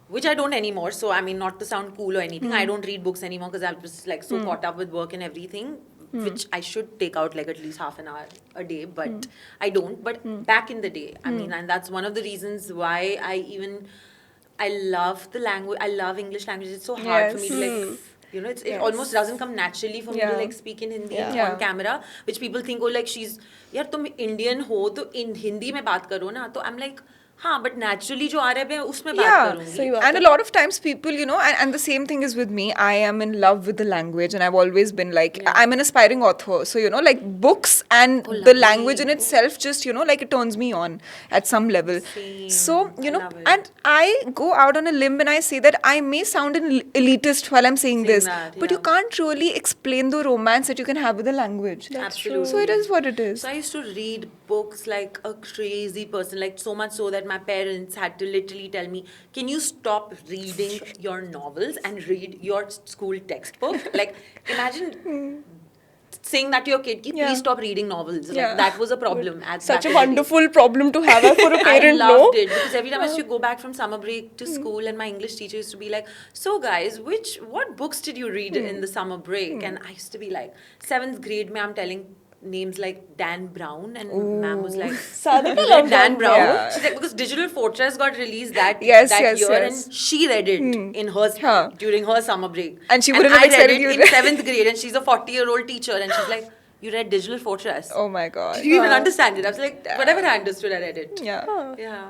Which I don't anymore. So, I mean, not to sound cool or anything, I don't read books anymore because I'm just like so caught up with work and everything, which I should take out like at least half an hour a day, but I don't. But back in the day, I mean, and that's one of the reasons why I love the language, I love English language. It's so hard for me to like, it almost doesn't come naturally for me to like speak in Hindi on camera, which people think, oh, like यार तुम Indian हो तो in Hindi में बात करो ना, तो I'm like, हाँ, but naturally जो आ रहा है मैं उसमें बात करूँगी. सही बात And है a lot of times people, and the same thing is with me. I am in love with the language and I've always been like, I'm an aspiring author. So, like books and the lovely. language in itself just, like it turns me on at some level. Same. So, I love it. and I go out on a limb when I say that I may sound an elitist while I'm saying this, that, but you yeah. can't really explain the romance that you can have with the language. Absolutely. So it is what it is. So I used to read books like a crazy person, like so much so that my parents had to literally tell me, can you stop reading your novels and read your school textbook? Like, imagine saying that to your kid, please stop reading novels. Like, that was a problem. such back a in the day. wonderful problem to have for a I parent loved no it because every time I used to go back from summer break to school, and my English teacher used to be like, "So guys, what books did you read in the summer break?" And I used to be like, 7th grade, I'm telling names like Dan Brown, and ma'am was like, Sadhika "You loves read Dan Dan Brown." Yeah. She's like, because Digital Fortress got released that Yes, year, yes. and she read it in her Huh. during her summer break, And she wouldn't have I read expected it you in to- 7th grade, and she's a 40-year-old teacher, and she's like, "You read Digital Fortress." Oh my God. Did you even understand it? I was like, whatever I understood, I read it. Yeah. Yeah.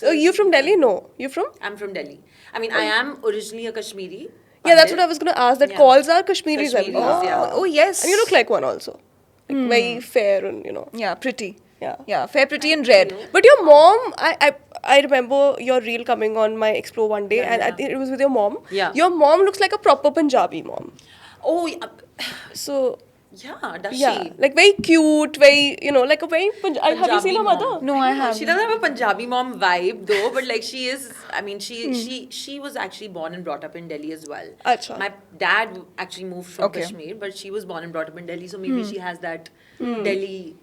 so you from Delhi no you from I'm from Delhi. I mean, I am originally a Kashmiri. yeah that's what I Pandit. was going to ask that Yeah. calls are Kashmiris Kashmiris, everywhere. yeah. Oh, yes. and you look like one also like very fair and Yeah, pretty. yeah Yeah, fair, pretty, and red. but your mom I remember your reel coming on my Explore one day and I think it was with your mom. Yeah. Your mom looks like a proper Punjabi mom. Oh, yeah. So Yeah, does yeah, she? like very cute, very like a very have you seen her mom. mother? No, I haven't. She doesn't have a Punjabi mom vibe though, but like she is. I mean, she was actually born and brought up in Delhi as well. Acha. My dad actually moved from Okay. Kashmir, but she was born and brought up in Delhi, so maybe she has that Delhi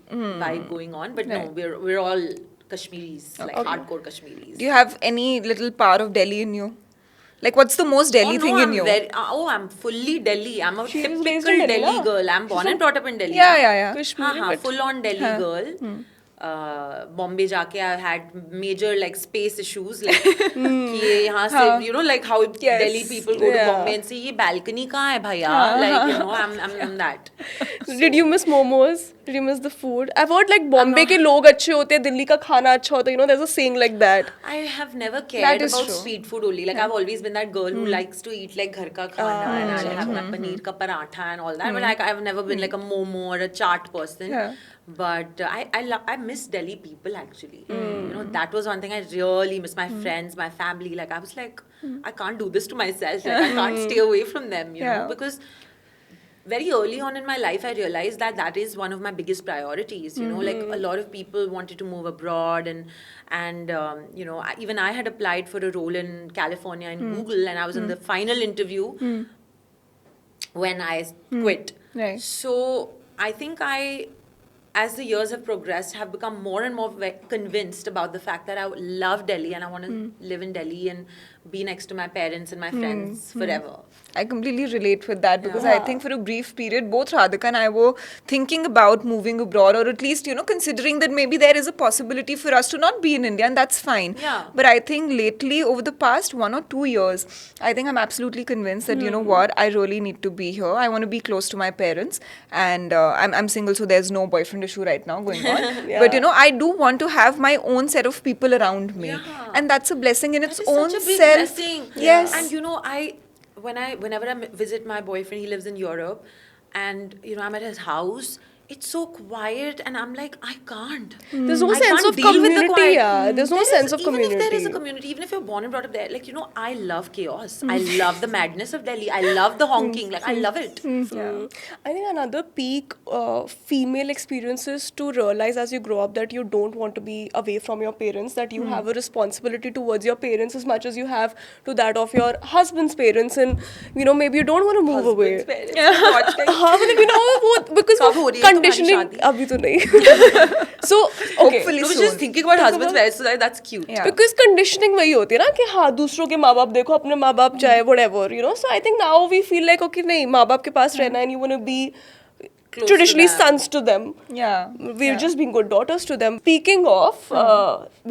vibe going on. But no, we're all Kashmiris, like hardcore Kashmiris. Do you have any little part of Delhi in you? Like, what's the most Delhi thing in you? I'm fully Delhi. I'm a She was typical based in Delhi, Delhi na? girl. I'm born and brought up in Delhi. Yeah. Kashmiri, हाँ, but full on Delhi girl. Bombay जाके I had major like space issues like कि ये यहाँ से like how Delhi people go to Bombay and say ये balcony कहाँ है भैया like I'm that. Did you miss momos? Did you miss the food? I've heard like Bombay के लोग अच्छे होते हैं, दिल्ली का खाना अच्छा होता है. There's a saying like that. I have never That cared is about true. street food only. Like I've always been that girl who likes to eat like घर का खाना and I'll have my paneer ka paratha and all that. But I've never been like a momo or a chaat person. Yeah. But I miss Delhi people actually. You know, that was one thing I really miss. My friends, my family. Like, I was like, I can't do this to myself. Like, I can't stay away from them, you know, because very early on in my life, I realized that that is one of my biggest priorities. You know, like a lot of people wanted to move abroad, and you know, even I had applied for a role in California in Google, and I was in the final interview when I quit. Right. So I think as the years have progressed, have become more and more convinced about the fact that I love Delhi and I want to live in Delhi and be next to my parents and my friends forever. I completely relate with that because Yeah. I think for a brief period, both Radhika and I were thinking about moving abroad, or at least, you know, considering that maybe there is a possibility for us to not be in India, and that's fine. Yeah. But I think lately, over the past 1 or 2 years, I think I'm absolutely convinced that, you know what, I really need to be here. I want to be close to my parents, and I'm single, so there's no boyfriend issue right now going on. But, you know, I do want to have my own set of people around me. Yeah. And that's a blessing in its That is own such a big self. blessing. Yes. And you know, whenever I visit my boyfriend, he lives in Europe, and you know, I'm at his house. It's so quiet, and I'm like, I can't. There's no I sense can't of deal with the community. quiet. Yeah, there's no There sense is- of Even if there is a community. community, even if you're born and brought up there, like, you know, I love chaos. I love the madness of Delhi. I love the honking. Like, I love it. Yeah. I think another peak female experience is to realize as you grow up that you don't want to be away from your parents, that you have a responsibility towards your parents as much as you have to that of your husband's parents, and you know, maybe you don't want to move away. Husband's parents watch like- हाँ मतलब you know वो because कब हो रही है तुम्हारी conditioning शादी? अभी तो नहीं so okay Hopefully I was soon. just thinking about husband's parents, so that's cute. Yeah. because conditioning वही होती है ना कि हाँ दूसरों के माँ बाप देखो अपने माँ बाप चाहे whatever you know, so I think now we feel like okay नहीं माँ बाप के पास रहना है and you want to be Close to traditionally them. sons to them. Yeah. We're just being good daughters to them. Speaking of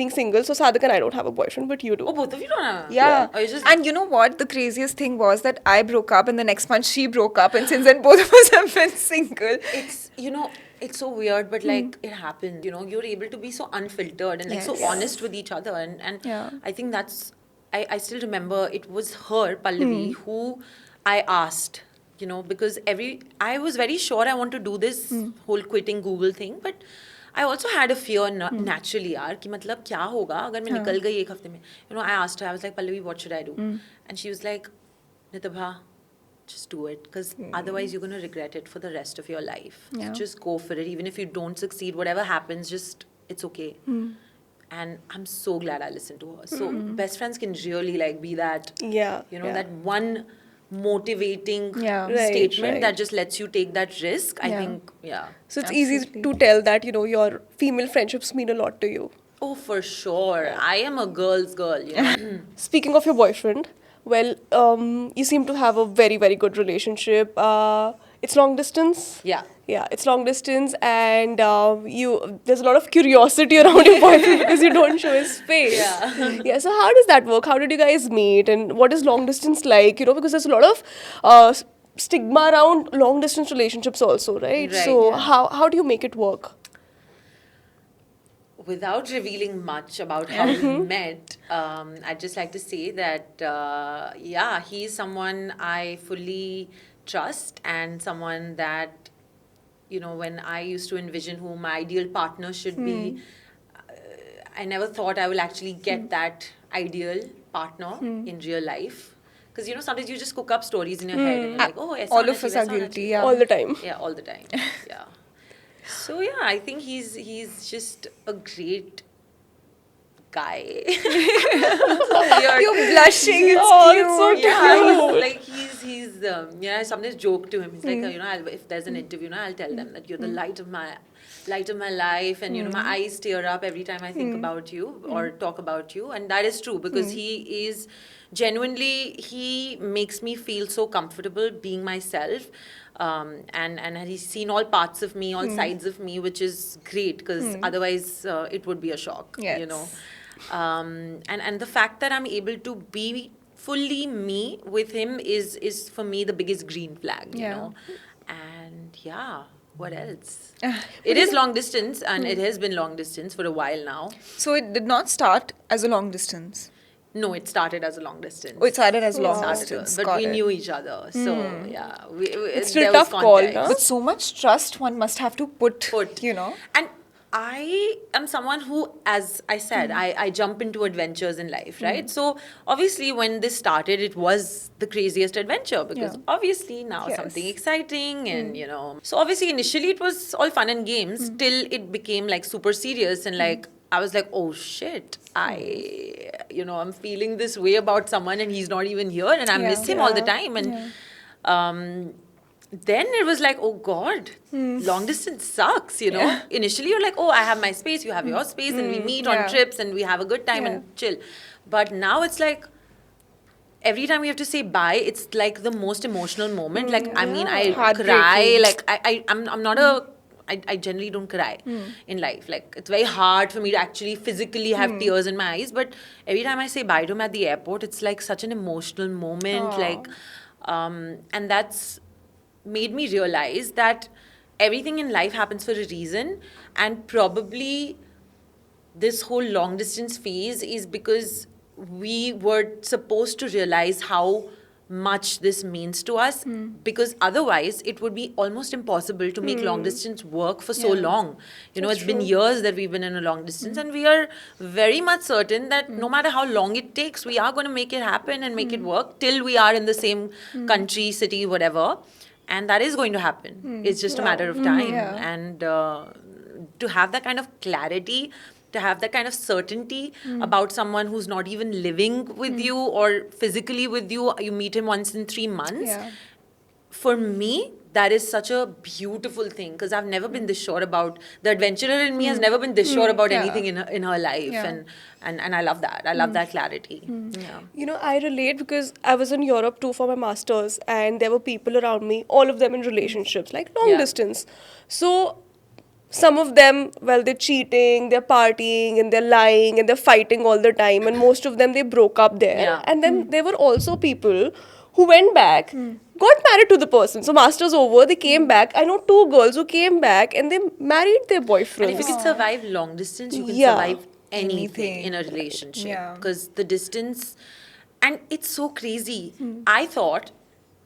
being single, so Sadhika and I don't have a boyfriend, but you do. Oh, both of you don't have. Yeah. Or you just And you know what? The craziest thing was that I broke up and the next month she broke up, and since then both of us have been single. it's, you know, it's so weird, but like it happens. You know, you're able to be so unfiltered and like so Yes. honest with each other, and Yeah. I think that's. I still remember it was her Pallavi who I asked. You know, because I was very sure I want to do this whole quitting Google thing, but I also had a fear naturally, यार कि मतलब क्या होगा अगर मैं निकल गई एक हफ्ते में. You know, I asked her. I was like, Pallavi, what should I do? And she was like, Nitibha, just do it, because otherwise you're going to regret it for the rest of your life. Yeah. Just go for it. Even if you don't succeed, whatever happens, just it's okay. And I'm so glad I listened to her. So best friends can really like be that, Yeah. you know, yeah. that one motivating Yeah. Right, statement right. that just lets you take that risk. I Yeah. think, yeah. So it's Absolutely. easy to tell that, you know, your female friendships mean a lot to you. Oh, for sure. I am a girl's girl, you know. Speaking of your boyfriend, well, you seem to have a very, very good relationship. It's long distance. Yeah. Yeah, it's long distance, and there's a lot of curiosity around your boyfriend because you don't show his face. Yeah. Yeah. So how does that work? How did you guys meet, and what is long distance like? You know, because there's a lot of stigma around long distance relationships also, right? Right, So yeah. how do you make it work? Without revealing much about how we met, I'd just like to say that, yeah, he's someone I fully trust, and someone that, you know, when I used to envision who my ideal partner should be, I never thought I will actually get that ideal partner in real life. Because, you know, sometimes you just cook up stories in your head and you're like, oh, aisa All hona of us chahiye, are aisa hona guilty, chahiye. yeah. All the time. Yeah, all the time. Yeah. So yeah, I think he's just a great guy. You're blushing. It's Oh, cute. it's so Yeah, cute. he's like he's yeah. I sometimes joke to him. He's like, you know, if there's an interview, I'll tell them that you're the light of my life, and you know, my eyes tear up every time I think about you or talk about you, and that is true because he is genuinely, he makes me feel so comfortable being myself. And he's seen all parts of me, all sides of me, which is great because otherwise it would be a shock, you Yes. know. And the fact that I'm able to be fully me with him is for me the biggest green flag, you Yeah. know. And yeah, what else? It is long distance, and it has been long distance for a while now. So it did not start as a long distance. No, it started as a long distance. Oh, it started as long Started distance. but Got we it. knew each other. So, yeah. It's still there was tough call, context. no? With so much trust, one must have to put. And I am someone who, as I said, I jump into adventures in life, right? So obviously when this started, it was the craziest adventure because obviously now Yes. something exciting and so obviously initially it was all fun and games till it became like super serious and like I was like, oh shit, I'm feeling this way about someone and he's not even here and I miss him all the time and then it was like, oh God, long distance sucks, Initially you're like, oh, I have my space, you have your space, and we meet on trips and we have a good time and chill. But now it's like, every time we have to say bye, it's like the most emotional moment. Like, I mean, I cry. Like, I'm not I generally don't cry in life. Like, it's very hard for me to actually physically have tears in my eyes. But every time I say bye to him at the airport, it's like such an emotional moment. Like, and that's made me realize that everything in life happens for a reason. And probably this whole long distance phase is because we were supposed to realize how much this means to us because otherwise it would be almost impossible to make long distance work for so long. It's been years that we've been in a long distance and we are very much certain that no matter how long it takes, we are going to make it happen and make it work till we are in the same country, city, whatever. And that is going to happen. It's just a matter of time. And to have that kind of clarity, to have that kind of certainty about someone who's not even living with you or physically with you, you meet him once in 3 months. For me, that is such a beautiful thing because I've never been this sure about, the adventurer in me has never been this sure about anything in her life. And I love that. I love that clarity. Yeah. I relate because I was in Europe too for my masters and there were people around me, all of them in relationships, like long distance. So some of them, well, they're cheating, they're partying, and they're lying, and they're fighting all the time. And most of them, they broke up there. Yeah. And then there were also people who went back, got married to the person. So master's over, they came back. I know 2 girls who came back and they married their boyfriends. And if you can survive long distance, you can survive anything in a relationship. Yeah. Because the distance, and it's so crazy. I thought,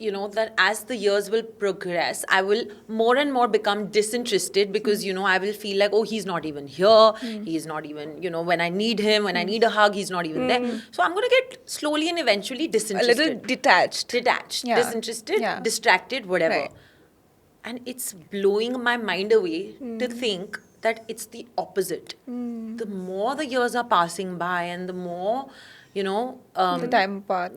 that as the years will progress, I will more and more become disinterested because, I will feel like, oh, he's not even here. He's not even, when I need him, when I need a hug, he's not even there. So I'm going to get slowly and eventually A disinterested. little detached. Disinterested, distracted, whatever. Right. And it's blowing my mind away to think that it's the opposite. The more the years are passing by and the more, the time apart.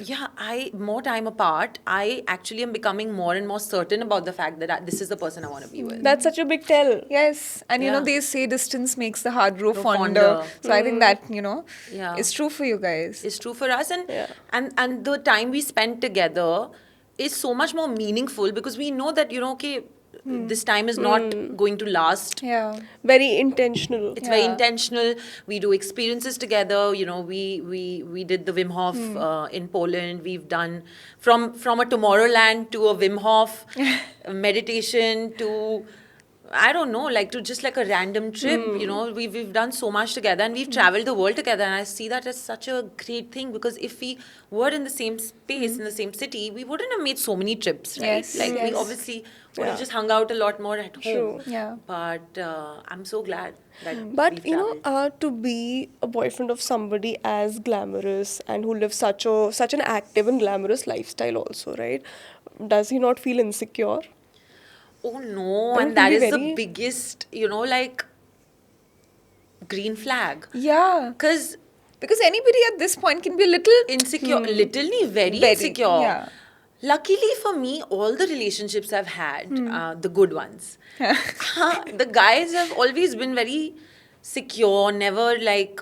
more time apart, I actually am becoming more and more certain about the fact that this is the person I want to be with. That's such a big tell. Yes, and they say distance makes the heart grow Grow fonder. fonder. So I think that Yeah. is true for you guys. It's true for us, and the time we spend together is so much more meaningful because we know that okay, this time is not going to last. Yeah. Very intentional. It's very intentional. We do experiences together. We did the Wim Hof in Poland. We've done from a Tomorrowland to a Wim Hof meditation to, I don't know, like to just like a random trip. We've done so much together and we've traveled the world together. And I see that as such a great thing because if we were in the same space, in the same city, we wouldn't have made so many trips, right? Yes. Like we obviously would have just hung out a lot more at home. True. Yeah. But I'm so glad that But we've traveled. to be a boyfriend of somebody as glamorous and who lives such an active and glamorous lifestyle also, right? Does he not feel insecure? Oh no, Don't and that you is be the very- biggest, like green flag. Yeah. Because Because anybody at this point can be a little insecure, literally very Very, insecure. yeah. Luckily for me, all the relationships I've had, the good ones, the guys have always been very secure, never like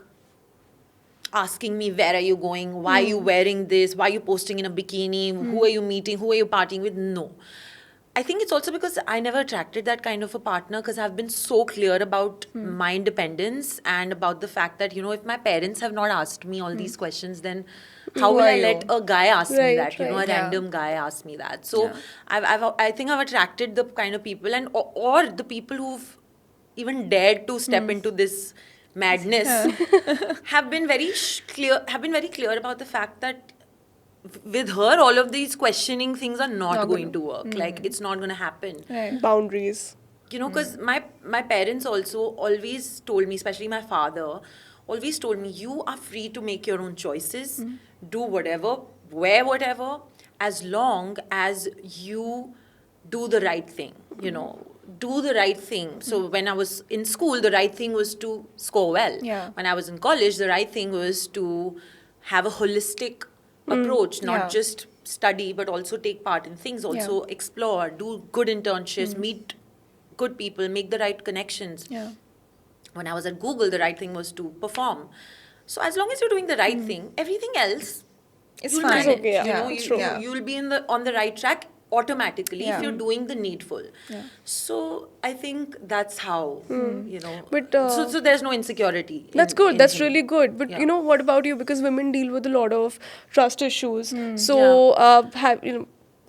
asking me, where are you going? Why are you wearing this? Why are you posting in a bikini? Who are you meeting? Who are you partying with? No. I think it's also because I never attracted that kind of a partner because I've been so clear about my independence and about the fact that, if my parents have not asked me all these questions, then how Who will are I you? let a guy ask me Right, that? A right. random guy ask me that. So I think I've attracted the kind of people or the people who've even dared to step into this madness have been very clear about the fact that with her all of these questioning things are not going to work. Like it's not going to happen. Right. Boundaries. You know, because my parents also always told me, especially my father always told me, you are free to make your own choices, do whatever, wear whatever, as long as you do the right thing, you know, do the right thing. So when I was in school, the right thing was to score well. Yeah. When I was in college, the right thing was to have a holistic approach, not just study, but also take part in things, also explore, do good internships, meet good people, make the right connections. Yeah. When I was at Google, the right thing was to perform. So as long as you're doing the right thing, everything else It's you'll fine. manage. It's okay, yeah. You know, It's true. you'll be on the right track automatically Yeah. if you're doing the needful. Yeah. So I think that's how, you know. But, so there's no insecurity. That's in- good. in That's him. really good. But Yeah. you know, what about you? Because women deal with a lot of trust issues. So,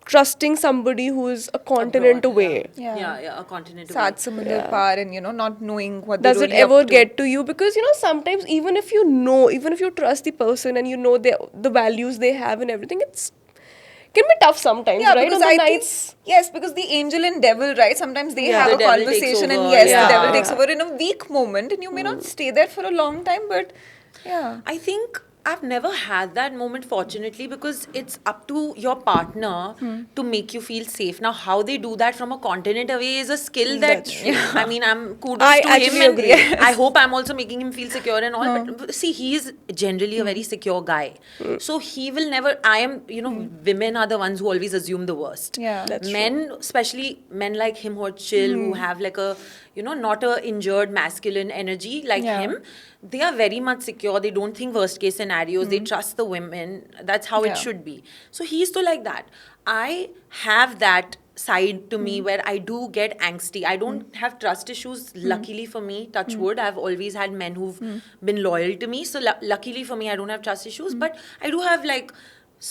trusting somebody who is a continent Abroad, away. Yeah. A continent away. Saat samundar par, and you know, not knowing what Does they're it really ever up to. get to you? Because you know, sometimes even if you trust the person and you know the values they have and everything, it's can be tough sometimes, Yeah, right? because On the I think, nights. yes, because the angel and devil, right? Sometimes they Yeah. have The a devil takes conversation, and over, yes, yeah. the devil takes Yeah. over in a weak moment, and you may not stay there for a long time, but yeah. I think I've never had that moment, fortunately, because it's up to your partner to make you feel safe. Now, how they do that from a continent away is a skill that, That's true. I mean, I'm kudos I to him, actually and agree. I hope I'm also making him feel secure and all. But see, he is generally a very secure guy. So he will never, you know, women are the ones who always assume the worst. Yeah. That's Men, especially men like him who are chill, who have like a, you know, not a injured masculine energy like Yeah. him, they are very much secure. They don't think worst case scenarios. They trust the women. That's how Yeah. it should be. So he's still like that. I have that side to me where I do get angsty. I don't have trust issues. Luckily for me, touch wood, I've always had men who've been loyal to me. So luckily for me, I don't have trust issues. But I do have like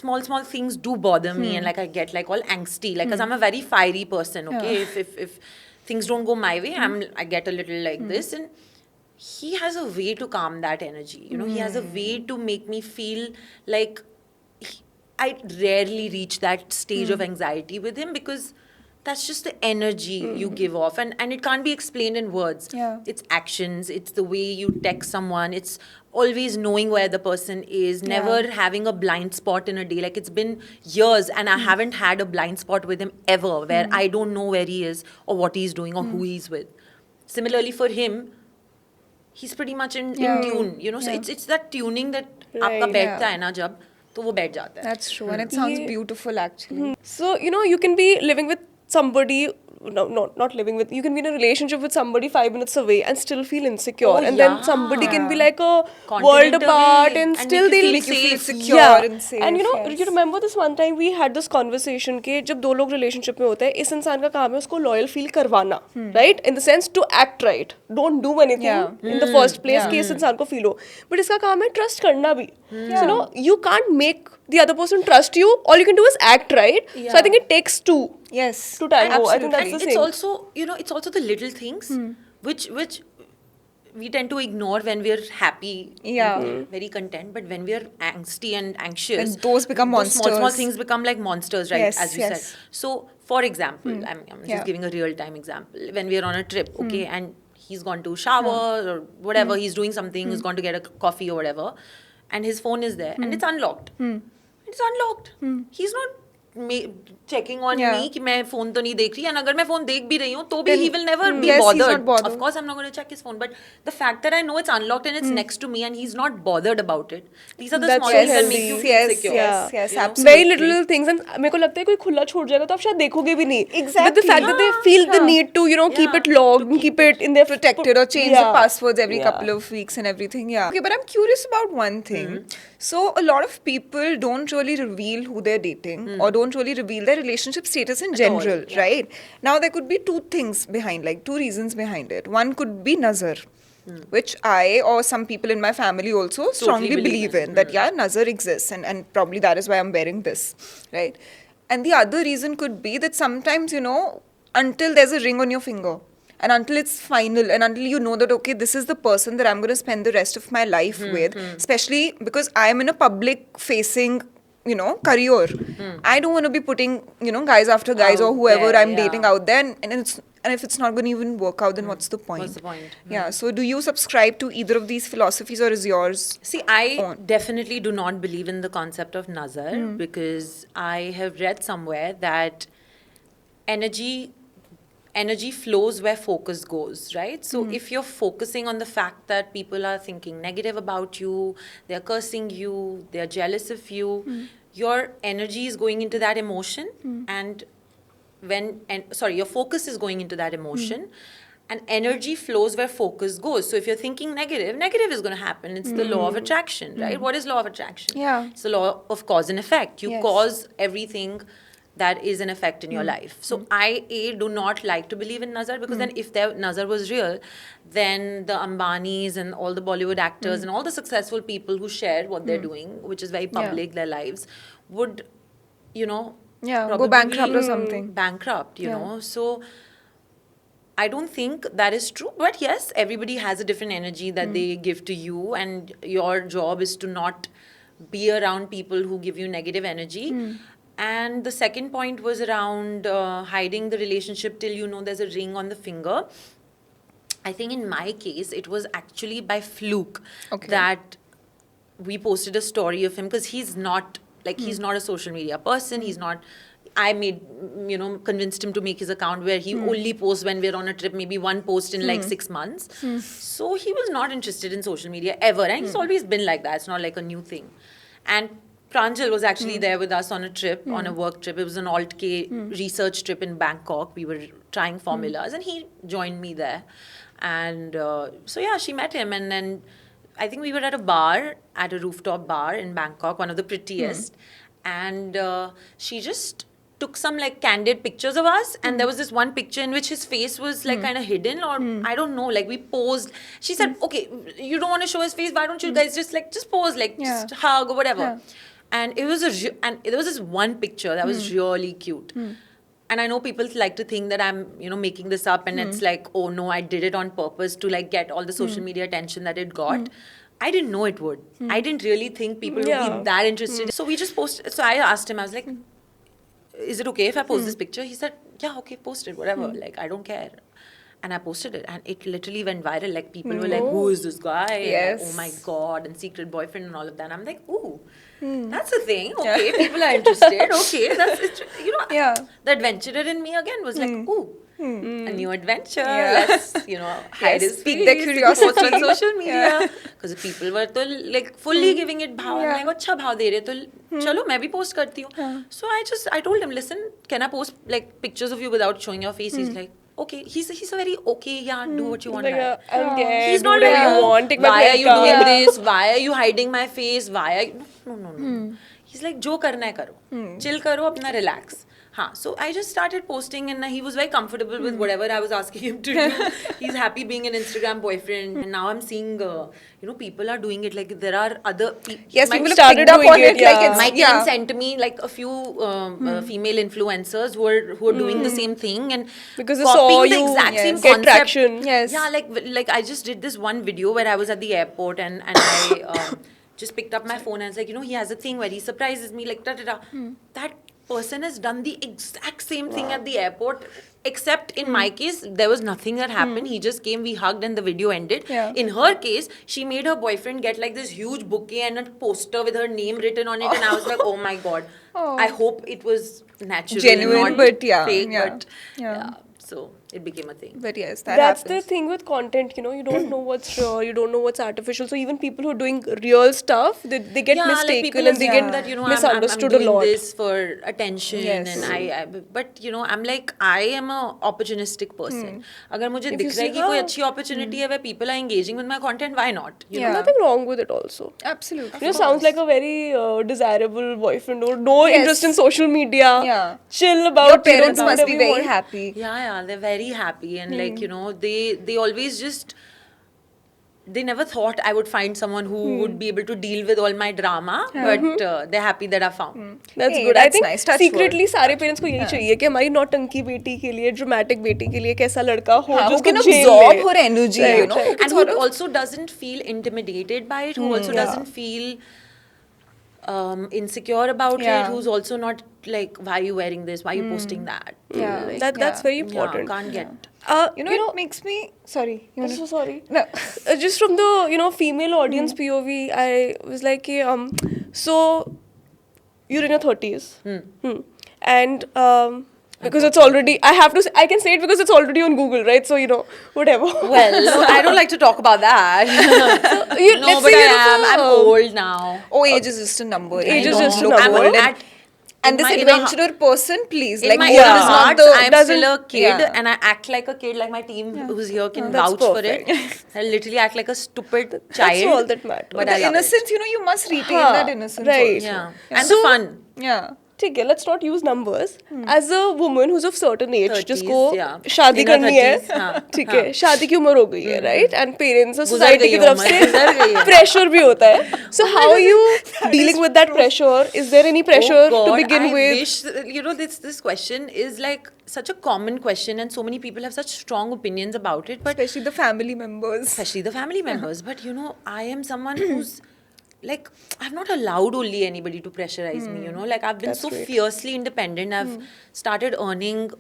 small things do bother me, and like I get like all angsty, like because I'm a very fiery person. Okay, if things don't go my way, I get a little like this, and he has a way to calm that energy. You know, he has a way to make me feel like I rarely reach that stage of anxiety with him, because that's just the energy you give off, and it can't be explained in words. Yeah. It's actions, it's the way you text someone, it's always knowing where the person is, never having a blind spot in a day. Like, it's been years and I haven't had a blind spot with him ever, where I don't know where he is or what he's doing or who he's with. Similarly for him, he's pretty much in tune, you know. So it's that tuning that Right. आपका बैठता है ना जब, तो वो बैठ जाता है. That's true, and it sounds Yeah. beautiful actually. So, you know, you can be living with somebody, not living with, you can be in a relationship with somebody 5 minutes away and still feel insecure. Oh, and yeah. then somebody can be like a Continent world apart away and and still make you they'll feel Make you feel safe. secure and safe. And you know, yes. you remember this one time we had this conversation कि जब दो लोग relationship में होते हैं, इस इंसान का काम है उसको loyal feel करवाना, right? In the sense to act right, don't do anything Yeah. in the first place कि इस इंसान को feel हो. But इसका काम है trust करना भी. So you know, you can't make the other person trust you. All you can do is act right. So I Yeah. think it takes two Yes. to tango. I think Absolutely. that's the And it's same. also, you know, it's also the little things which we tend to ignore when we're happy, Yeah. and very content. But when we're angsty and anxious, Then those become small monsters. things become like monsters, right? Yes, As you yes. said. So, for example, I'm just Yeah. giving a real time example. When we're on a trip, okay, and he's gone to shower or whatever, he's doing something, he's gone to get a coffee or whatever, and his phone is there and it's unlocked. It's unlocked. He's not checking on Yeah. me कि मैं phone तो नहीं देख रही, and अगर मैं phone देख भी रही हूँ तो भी Then, he will never be yes, he's bothered. not bothered. Of course I'm not going to check his phone, but the fact that I know it's unlocked and it's next to me and he's not bothered about it, these are the That's small so things that healthy. make you feel Yes, secure. yes, yes, You know? absolutely. Very little things, and मेरे को लगता है कोई खुला छोड़ जाएगा तो आप शायद देखोगे भी नहीं. But the Exactly. fact that they feel the Yeah. need to, you know, keep Yeah. it logged and keep it in their Protected or change the passwords every Yeah. couple of weeks and everything. Yeah. Okay, but I'm curious about one thing. So a lot of people don't really reveal who they're dating or don't really reveal their relationship status in all, general, yeah. right? Now there could be two things behind, like two reasons behind it. One could be nazar, which I or some people in my family also strongly believe believe in. That yeah, nazar exists, and probably that is why I'm wearing this, right? And the other reason could be that sometimes, you know, until there's a ring on your finger, And until it's final, and until you know that, okay, this is the person that I'm going to spend the rest of my life with, especially because I'm in a public facing, career. I don't want to be putting, guys after guys or Out whoever there, I'm dating yeah. out there. And if it's not going to even work out, then what's the point? What's the point? Yeah. So do you subscribe to either of these philosophies, or is yours? See, I on. definitely do not believe in the concept of nazar because I have read somewhere that energy flows where focus goes, right? So if you're focusing on the fact that people are thinking negative about you, they're cursing you, they're jealous of you, your energy is going into that emotion, and your focus is going into that emotion. And energy flows where focus goes. So if you're thinking negative, negative is going to happen. It's the law of attraction, right? What is law of attraction? Yeah. It's the law of cause and effect. You Yes. cause everything that is an effect in your life. So I do not like to believe in nazar, because then if their nazar was real, then the Ambanis and all the Bollywood actors and all the successful people who share what they're doing, which is very public, their lives, would, Go probably bankrupt or be something. bankrupt, you Yeah. know. So I don't think that is true. But yes, everybody has a different energy that they give to you, and your job is to not be around people who give you negative energy. And the second point was around hiding the relationship till you know there's a ring on the finger. I think in my case, it was actually by fluke Okay. that we posted a story of him, because he's not he's not a social media person. He's not. I made, convinced him to make his account where he only posts when we're on a trip, maybe one post in like 6 months. So he was not interested in social media ever. And he's always been like that. It's not like a new thing. And Pranjal was actually there with us on a trip, on a work trip. It was an Alt+K research trip in Bangkok. We were trying formulas, and he joined me there. And so, yeah, she met him. And then I think we were at a bar, at a rooftop bar in Bangkok, one of the prettiest. And she just took some like candid pictures of us, and there was this one picture in which his face was like kind of hidden, or I don't know, like we posed. She said, okay, you don't want to show his face, why don't you guys just pose, like just hug or whatever. And it was and there was this one picture that was really cute. And I know people like to think that I'm, making this up, and it's like, oh no, I did it on purpose to like get all the social media attention that it got. I didn't know it would. I didn't really think people would be that interested. So we just posted. So I asked him, I was like, is it okay if I post this picture? He said, yeah, okay, post it, whatever. Like, I don't care. And I posted it, and it literally went viral. Like, people were like, who is this guy? And Yes. like, oh my God, and secret boyfriend and all of that. And I'm like, ooh, that's a thing. Okay, people are interested. Okay, that's it. Yeah. The adventurer in me again was like, ooh, a new adventure. Yeah. Let's, hide his pique face, their curiosity. post on social Yeah. media. Because people were to like fully giving it bhav. Yeah. I'm like, अच्छा bhav de rahe, तो चलो मैं भी post करती हूँ. So I told him, listen, can I post like pictures of you without showing your face? He's like, okay. He's a very okay, yeah, do what you want. Like, guy. I'm gay. He's do not whatever like, you want. Take my why are you credit doing card. this? Why are you hiding my face? Why are you... No. He's like, जो करना है करो. Chill करो, अपना relax. So I just started posting, and he was very comfortable with whatever I was asking him to do. He's happy being an Instagram boyfriend. And now I'm seeing, people are doing it. Like, there are other people. Yes, my, people have started picked up doing on it, it. Like yeah. it's, my team yeah. sent me like a few female influencers who are doing the same thing, and Because they copying saw the you exact same get concept. traction. Yes. Yeah, like I just did this one video where I was at the airport, and I just picked up my phone, and I was like, he has a thing where he surprises me, like da-da-da. That person has done the exact same thing at the airport, except in my case, there was nothing that happened. He just came, we hugged, and the video ended. Yeah. In her case, she made her boyfriend get like this huge bouquet and a poster with her name written on it, and I was like, oh my God. Oh. I hope it was natural, Genuine, not but yeah, fake, yeah, but yeah. so it became a thing. But yes, that That's happens. the thing with content, you don't know what's real, you don't know what's artificial. So even people who are doing real stuff, they get Like mistaken, people and they assume get that misunderstood I'm doing a lot. this for attention, Yes. and but I'm like, I am a opportunistic person. अगर मुझे If दिख you रहा है see, कि कोई अच्छी opportunity है where people are engaging with my content, why not? You Yeah. know? Nothing wrong with it also. Absolutely. Sounds like a very desirable boyfriend, or no Yes. interest in social media. Yeah. Chill about Your it, parents do must whatever be you very want. happy. Yeah, they're very happy, and like they always just they never thought I would find someone who would be able to deal with all my drama, but they're happy that I found. That's Hey, good. I that's think nice. Touch secretly सारे parents को यही चाहिए कि हमारी नौटंकी बेटी के लिए, dramatic बेटी के लिए एक ऐसा लड़का हो जो who उसको can झेल absorb ले. her energy, you Right, know. right. And who also doesn't feel intimidated by it, who also doesn't feel insecure about Yeah. it, who's also not like, why are you wearing this, why are you posting that? Yeah. Like, That's very yeah, important. can't get. You know, it makes me... Sorry. You I'm wanna- so sorry. No. Just from the female audience POV, I was like, so you're in your 30s, and because it's already, I can say it because it's already on Google, right? So whatever. Well, I don't like to talk about that. So, No, let's but say I'm old now. Oh, age is just a number. Age I is don't just a look number. old. In And this my inner adventurer person, please. In Like, my old inner is not heart, the... I'm doesn't- still a kid, yeah. and I act like a kid. Like my team who's here can That's vouch for it. perfect. I literally act like a stupid child. That's all that matters. But the I love innocence, you must retain Huh, that innocence right. it. also. Yeah, and the fun. Yeah. ठीक है, let's not use numbers. As a woman who's of certain age, 30s, जिसको yeah. शादी In her करनी है, 30s, हाँ, ठीक है, शादी की उम्र हो गई है, right? And parents और गुजर society गई की है तरफ उम्र, गुजर गई से है। pressure भी होता है. So how are you dealing with that pressure? Is there any pressure Oh God, to begin I with? wish, this question is like such a common question, and so many people have such strong opinions about it. But Especially the family members. especially the family members. But I am someone who's like, I've not allowed only anybody to pressurize me, like I've been That's so great. fiercely independent. I've started earning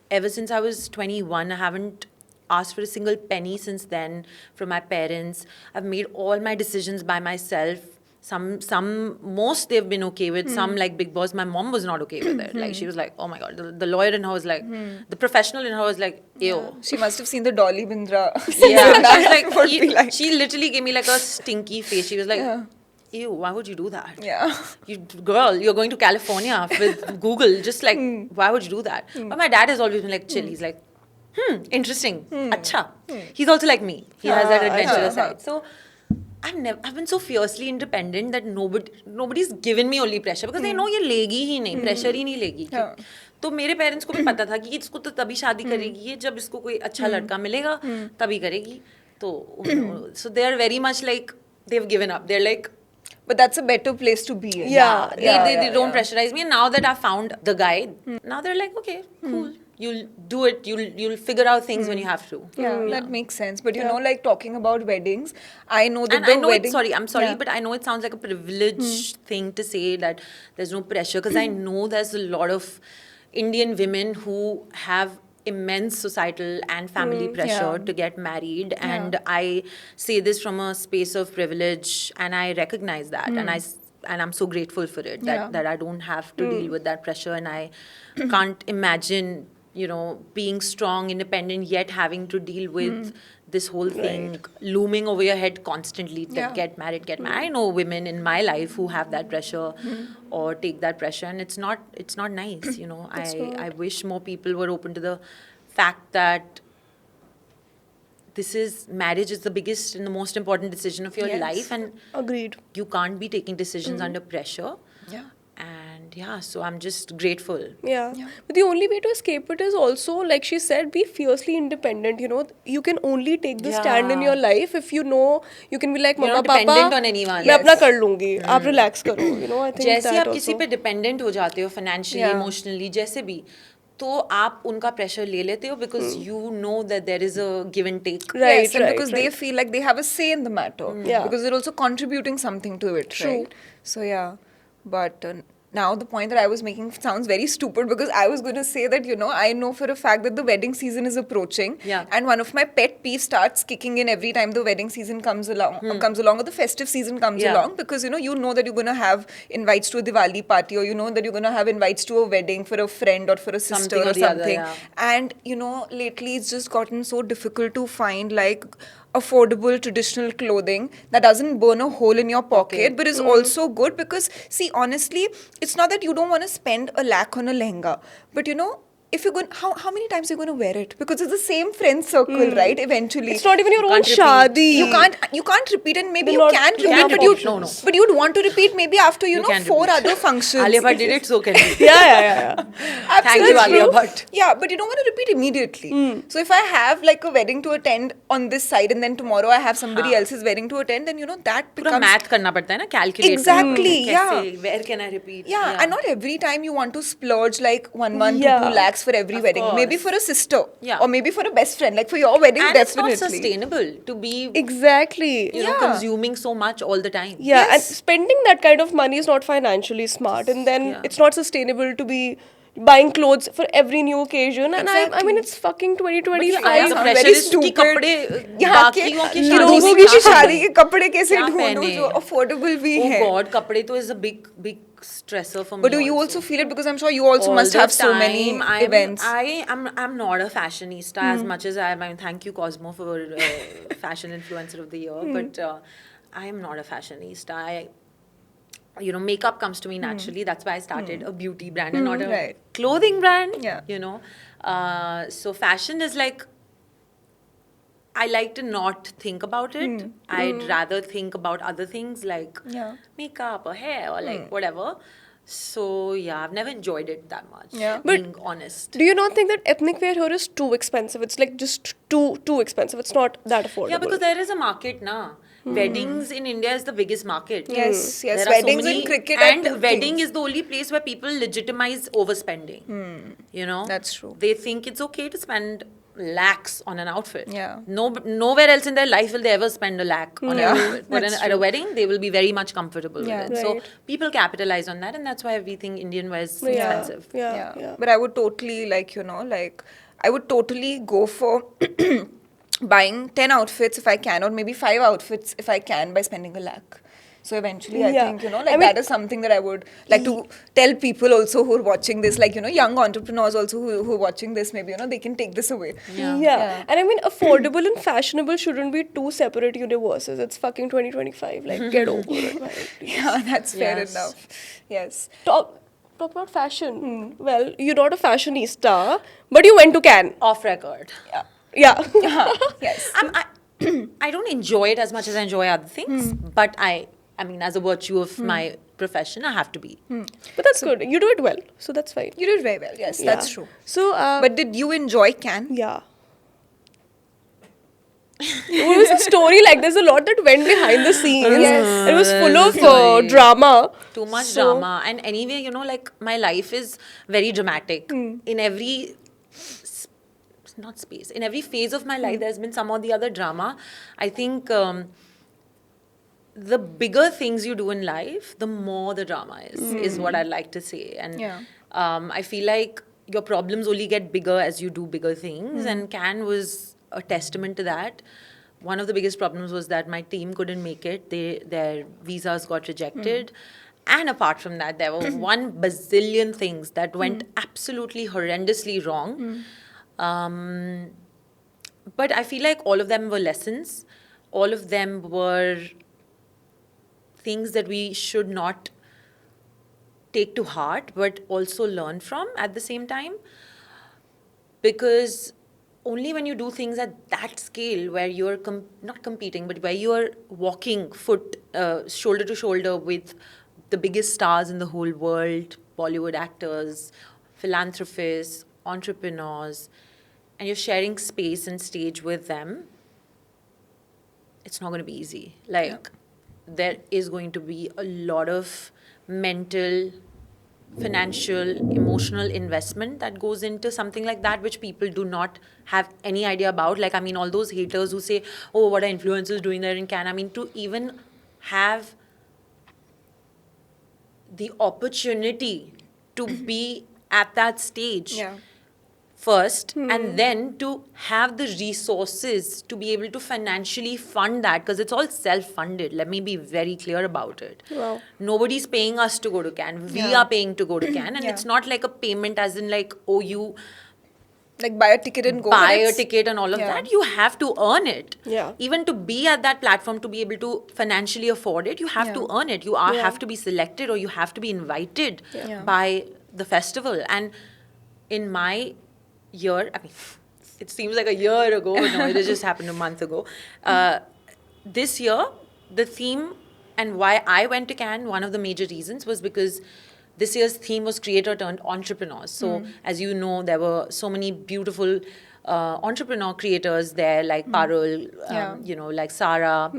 ever since I was 21. I haven't asked for a single penny since then from my parents. I've made all my decisions by myself. Most they've been okay with. Some, like Bigg Boss, my mom was not okay with it. Like, she was like, oh my God. The lawyer in her was like, the professional in her was like, ew. She must have seen the Dolly Bindra. Yeah, she was Would be like, like- she literally gave me like a stinky face. She was like, ew, why would you do that? Yeah. Girl, you're going to California with Google. Just like, why would you do that? But my dad has always been like chill. He's like, interesting. Acha. He's also like me. He has that adventurous side. So I've been so fiercely independent that nobody's given me only pressure because they know ये लेगी ही नहीं, pressure ही नहीं लेगी. तो मेरे parents को भी पता था कि इसको तो तभी शादी करेगी ये जब इसको कोई अच्छा लड़का मिलेगा तभी करेगी. तो so they are very much like they've given up. They're like, But that's a better place to be in. Yeah. they don't pressurize me. And now that I've found the guy, now they're like, okay, cool. You'll do it. You'll figure out things when you have to. Yeah, that makes sense. But like talking about weddings, I know that And the I know wedding... I'm sorry, Yeah. but I know it sounds like a privileged thing to say that there's no pressure because I know there's a lot of Indian women who have immense societal and family pressure Yeah. to get married, and I say this from a space of privilege, and I recognize that, and I'm so grateful for it that I don't have to deal with that pressure, and I can't imagine being strong, independent, yet having to deal with this whole thing looming over your head constantly that get married. I know women in my life who have that pressure or take that pressure, and it's not nice. I wish more people were open to the fact that marriage is the biggest and the most important decision of your life, and Agreed. you can't be taking decisions under pressure. Yeah. And so I'm just grateful. Yeah. But the only way to escape it is also, like she said, be fiercely independent. You can only take the stand in your life if you know you can be like, You're Mama, not Papa, dependent on anyone. मैं अपना कर लूँगी, आप relax करो. I think जैसे that आप किसी also. पे डिपेंडेंट हो जाते हो फाइनेंशियली इमोशनली जैसे भी तो आप उनका प्रेशर ले लेते हो because you know that there is a give and take Right, Yes, and right, because they feel like they have a say in the matter. Yeah. Because they're also contributing something to it, True. right? So, yeah. But now the point that I was making sounds very stupid because I was going to say that, I know for a fact that the wedding season is approaching. Yeah. And one of my pet peeves starts kicking in every time the wedding season comes along or the festive season comes along because, you know that you're going to have invites to a Diwali party or you know that you're going to have invites to a wedding for a friend or for a sister Something or or the other, something. yeah. And, lately it's just gotten so difficult to find like affordable traditional clothing that doesn't burn a hole in your pocket but is also good because see honestly it's not that you don't want to spend 1 lakh on a lehenga but if you're going, how many times are you going to wear it? Because it's the same friend circle, right? Eventually, It's not even your own can't repeat. shadi. you can't repeat, and maybe They're you not can repeat, enough but you options. but you'd want to repeat maybe after you know can 4 repeat. other functions. Alia Bhatt did it, so can we. Yeah. Thank you, Alia Bhatt. Yeah, but you don't want to repeat immediately. So if I have like a wedding to attend on this side, and then tomorrow I have somebody else's wedding to attend, then you know that पूरा becomes math करना पड़ता है ना, calculate Exactly, करना, yeah. कैसे, where can I repeat? Yeah, and not every time you want to splurge like 1 to Yeah. 2 lakhs for every Of wedding. course. Maybe for a sister, Yeah. or maybe for a best friend. Like for your wedding, And definitely. it's not sustainable to be, Exactly. you know, consuming so much all the time. Yeah, and Yes. spending that kind of money is not financially smart, and then Yeah. it's not sustainable to be buying clothes for every new occasion. And I mean, Exactly. it's fucking But 2025. yeah, the sounds pressure very is कि stupid. कपड़े यहाँ के बाकियों की लोगों शादी की में क्या शादी पहने? के कपड़े कैसे क्या ढूंढूं पहने? जो affordable भी Oh है. God, कपड़े तो is a big stressor for me. But do you also feel it, because I'm sure you also All must the have so many time. events. I'm not a fashionista as much as I mean, thank you Cosmo for fashion influencer of the year, but I am not a fashionista. You know, makeup comes to me naturally. That's why I started a beauty brand and not a Right. clothing brand. Yeah. You know, so fashion is like, I like to not think about it. I'd rather think about other things like Yeah. makeup or hair or like whatever. So yeah, I've never enjoyed it that much. Yeah. Being honest. Do you not think that ethnic wear here is too expensive? It's like just too expensive. It's not that affordable. Yeah, because there is a market now. Weddings in India is the biggest market. Yes, yes. There are Weddings so and many, cricket are and two wedding things. is the only place where people legitimize overspending. You know, That's true. They think it's okay to spend lakhs on an outfit. Yeah. Nowhere else in their life will they ever spend a lakh on Yeah, an outfit. But that's at a wedding, they will be very much comfortable Yeah. with it. So Right. people capitalize on that, and that's why we think Indian wear is Yeah. expensive. Yeah. But I would totally I would totally go for buying 10 outfits if I can, or maybe 5 outfits if I can, by spending 1 lakh. So eventually, I Yeah. think, I mean- that is something that I would like to tell people also who are watching this, like, young entrepreneurs also who are watching this, maybe, they can take this away. Yeah. And I mean, affordable and fashionable shouldn't be two separate universes. It's fucking 2025. Like, get over it. man, please. Yeah, that's fair Yes. enough. Yes. Talk about fashion. Well, you're not a fashionista, but you went to Cannes. Off record. Yeah. Yes. I don't enjoy it as much as I enjoy other things, but I mean, as a virtue of my profession, I have to be. But that's good. You do it well, so that's fine. You did very well. Yes, that's Yeah. true. So, But did you enjoy Cannes? yeah. It was a story, like there's a lot that went behind the scenes. Yes. It was full of Story. drama. Too much So- drama. And anyway, like my life is very dramatic. In every not space, in every phase of my life, there's been some or the other drama. I think the bigger things you do in life, the more the drama is what I'd like to say. And Yeah. I feel like your problems only get bigger as you do bigger things. And Cannes was a testament to that. One of the biggest problems was that my team couldn't make it. Their visas got rejected. And apart from that, there were 1 bazillion things that went absolutely horrendously wrong. But I feel like all of them were lessons. All of them were things that we should not take to heart, but also learn from at the same time. Because only when you do things at that scale, where you're not competing, but where you're walking shoulder to shoulder with the biggest stars in the whole world, Bollywood actors, philanthropists, entrepreneurs, and you're sharing space and stage with them, it's not going to be easy. Like, there is going to be a lot of mental, financial, emotional investment that goes into something like that, which people do not have any idea about. Like, I mean, all those haters who say, oh, what are influencers doing there in Cannes? I mean, to even have the opportunity to be at that stage Yeah. first, and then to have the resources to be able to financially fund that, because it's all self-funded. Let me be very clear about it. Wow. Nobody's paying us to go to Cannes. We Yeah. are paying to go to Cannes, and Yeah. it's not like a payment as in like, oh, you Like buy a ticket and go. but buy a it's- ticket and all of yeah. that. You have to earn it. Yeah. Even to be at that platform, to be able to financially afford it, you have to earn it. You have to be selected, or you have to be invited Yeah. by the festival. And in my year, I mean, it seems like a year ago, but no, it has just happened a month ago. This year, the theme and why I went to Cannes, one of the major reasons was because this year's theme was creator turned entrepreneurs. So, as you know, there were so many beautiful entrepreneur creators there, like Parul, like Sarah,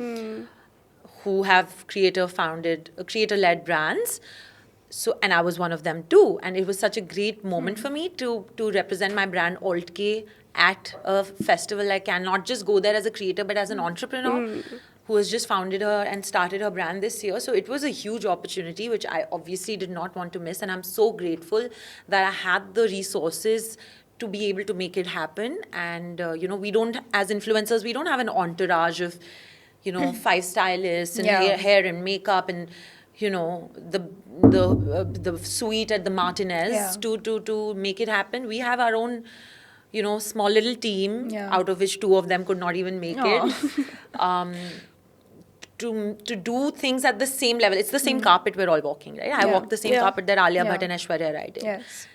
who have creator-led brands. So, and I was one of them too. And it was such a great moment for me to represent my brand Alt+K at a festival. I cannot just go there as a creator, but as an entrepreneur who has just founded her and started her brand this year. So it was a huge opportunity, which I obviously did not want to miss. And I'm so grateful that I had the resources to be able to make it happen. And, we don't, as influencers, we don't have an entourage of, 5 stylists and hair and makeup and, the suite at the Martinez to make it happen. We have our own, small little team, out of which 2 of them could not even make it. To do things at the same level. It's the same carpet we're all walking, right? I walk the same carpet that Alia Bhatt and Aishwarya Rai did. Yes.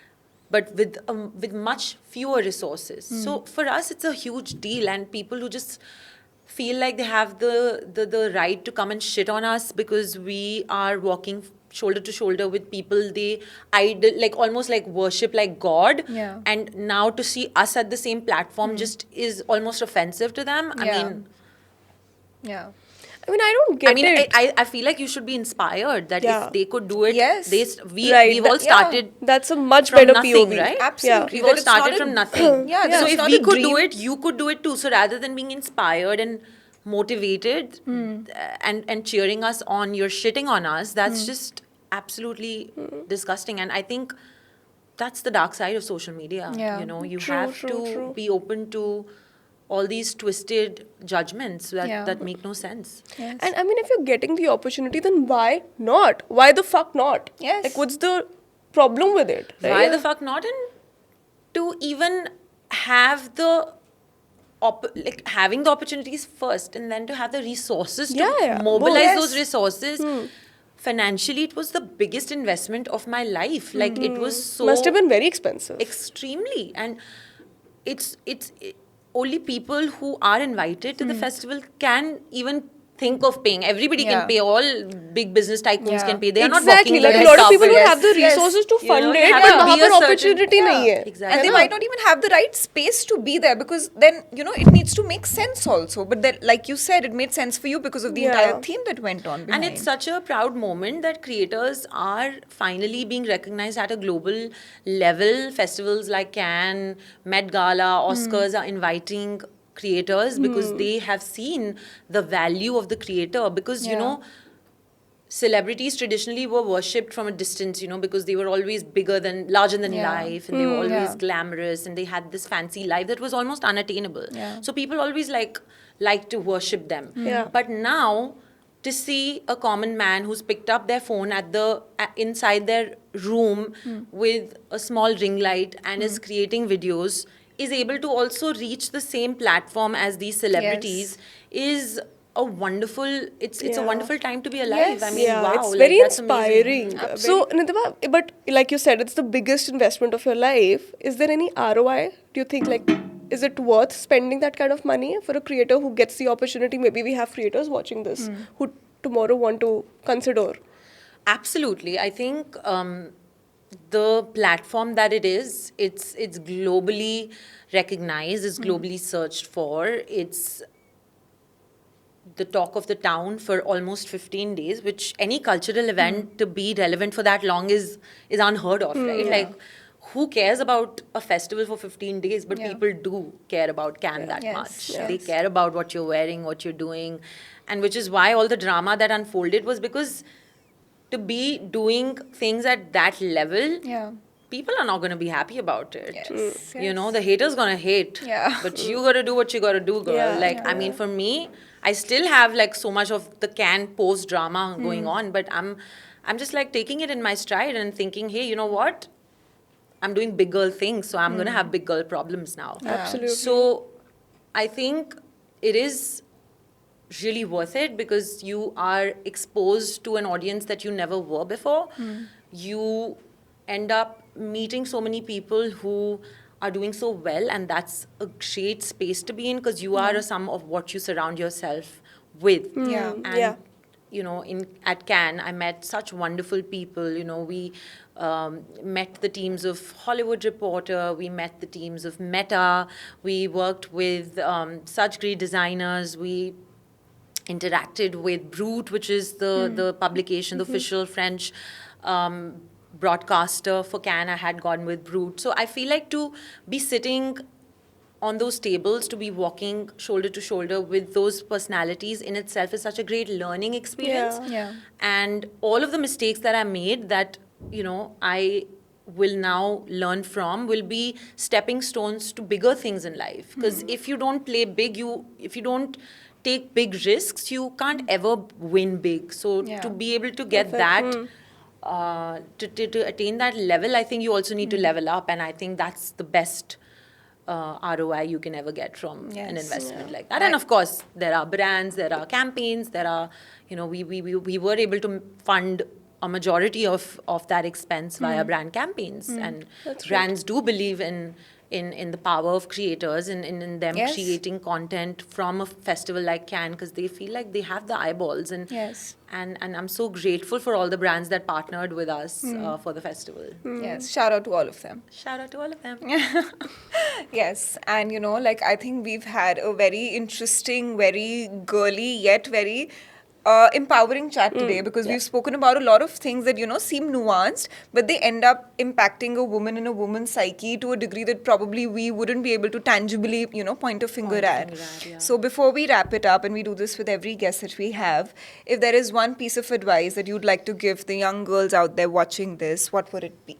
But with much fewer resources. So for us, it's a huge deal, and people who just feel like they have the right to come and shit on us because we are walking shoulder to shoulder with people they almost like worship like God. Yeah. And now to see us at the same platform just is almost offensive to them. Yeah. I mean, I don't get it. I feel like you should be inspired that if they could do it, Yes. we've all started That's a much from better nothing, POV. right? Absolutely. We've That all it's started not from a- nothing. Yeah, So it's if not we a could do dream. it, you could do it too. So rather than being inspired and motivated and cheering us on, you're shitting on us. That's just absolutely disgusting. And I think that's the dark side of social media. Yeah. You True, have true, to true. be open to all these twisted judgments that make no sense. Yes. And I mean, if you're getting the opportunity, then why not? Why the fuck not? Yes. Like, what's the problem with it? Why right? the fuck not? And to even have having the opportunities first, and then to have the resources to Both. mobilize Yes. those resources. Financially, it was the biggest investment of my life. Like, it was so Must have been very expensive. extremely. And it's only people who are invited to the festival can even think of paying. Everybody Yeah. can pay. All big business tycoons can pay. They are not Exactly. walking Like, the a red lot of people carpet. don't have the Yes. resources to You fund know, it. you have But to be वहाँ a पर certain- opportunity नहीं है. Exactly. And they might not even have the right space to be there because then, it needs to make sense also. But then, like you said, it made sense for you because of the entire theme that went on behind. And it's such a proud moment that creators are finally being recognized at a global level. Festivals like Cannes, Met Gala, Oscars are inviting creators because they have seen the value of the creator. Because, celebrities traditionally were worshipped from a distance, because they were always larger than life, and they were always glamorous, and they had this fancy life that was almost unattainable. Yeah. So people always like to worship them. Yeah. But now, to see a common man who's picked up their phone inside their room with a small ring light and is creating videos, is able to also reach the same platform as these celebrities is a wonderful, it's a wonderful time to be alive. Yes. I mean, wow. It's like, very that's inspiring. amazing. So, Nitibha, but like you said, it's the biggest investment of your life. Is there any ROI? Do you think, is it worth spending that kind of money for a creator who gets the opportunity? Maybe we have creators watching this who tomorrow want to consider. Absolutely. I think the platform that it is, it's globally recognized, it's globally searched for. It's the talk of the town for almost 15 days, which any cultural event to be relevant for that long is unheard of, right? Yeah. Like, who cares about a festival for 15 days? But people do care about Cannes that Yes, much. yes. They care about what you're wearing, what you're doing. And which is why all the drama that unfolded was because to be doing things at that level, people are not going to be happy about it. Yes, The haters going to hate. Yeah. But you got to do what you got to do, girl. Yeah, I mean, for me, I still have so much of the Cannes post drama going on, but I'm just taking it in my stride and thinking, hey, you know what? I'm doing big girl things, so I'm going to have big girl problems now. Absolutely. So I think it is really worth it because you are exposed to an audience that you never were before. You end up meeting so many people who are doing so well, and that's a great space to be in, because you are a sum of what you surround yourself with. Yeah. And Yeah. you know, at Cannes, I met such wonderful people. You know, we met the teams of Hollywood Reporter, we met the teams of Meta, we worked with such great designers, we interacted with Brut, which is the publication, the official French broadcaster for Cannes. I had gone with Brut. So I feel like to be sitting on those tables, to be walking shoulder to shoulder with those personalities in itself is such a great learning experience. Yeah. And all of the mistakes that I made that, you know, I will now learn from will be stepping stones to bigger things in life. Because if you don't play big, if you don't take big risks, you can't ever win big. So Yeah. to be able to get that, to attain that level, I think you also need to level up. And I think that's the best ROI you can ever get from an Yes. investment like that. And of course, there are brands, there are campaigns, there are, you know, we were able to fund a majority of that expense via brand campaigns. And brands do believe in the power of creators and in them Yes. creating content from a festival like Cannes, because they feel like they have the eyeballs. And Yes. and I'm so grateful for all the brands that partnered with us for the festival. Yes. Shout out to all of them. Shout out to all of them. Yes, and you know, like I think we've had a very interesting, very girly yet very empowering chat today, because we've spoken about a lot of things that, you know, seem nuanced, but they end up impacting a woman in a woman's psyche to a degree that probably we wouldn't be able to tangibly, you know, point a finger at. yeah. So before we wrap it up, and we do this with every guest that we have, if there is one piece of advice that you'd like to give the young girls out there watching this, what would it be?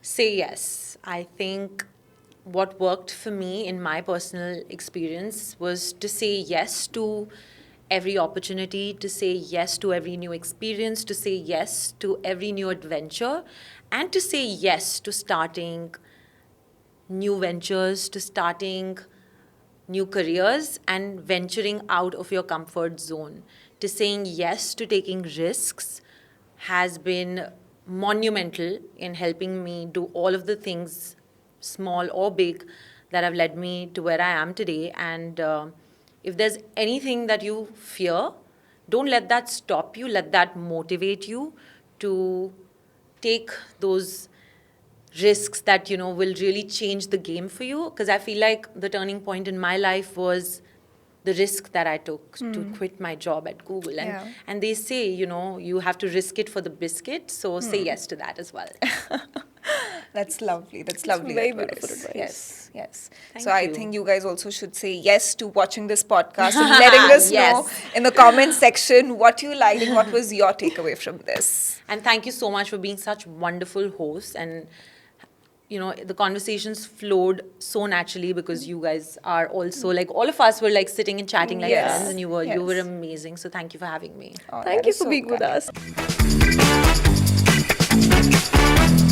Say yes. I think what worked for me in my personal experience was to say yes to every opportunity, to say yes to every new experience, to say yes to every new adventure, and to say yes to starting new ventures, to starting new careers, and venturing out of your comfort zone. To saying yes to taking risks has been monumental in helping me do all of the things, small or big, that have led me to where I am today. And if there's anything that you fear, don't let that stop you. Let that motivate you to take those risks that, you know, will really change the game for you. Because I feel like the turning point in my life was the risk that I took to quit my job at Google. And they say, you know, you have to risk it for the biscuit. So say yes to that as well. That's lovely. That's lovely. very advice. beautiful advice. Yes, yes. Thank so I you. think you guys also should say yes to watching this podcast and letting us know Yes. in the comment section what you liked and what was your takeaway from this. And thank you so much for being such wonderful hosts. And, you know, the conversations flowed so naturally because you guys are also, like, all of us were like sitting and chatting like Yes. friends, and you were Yes. amazing. So thank you for having me. Oh, Thank that you is for so being with kind. us.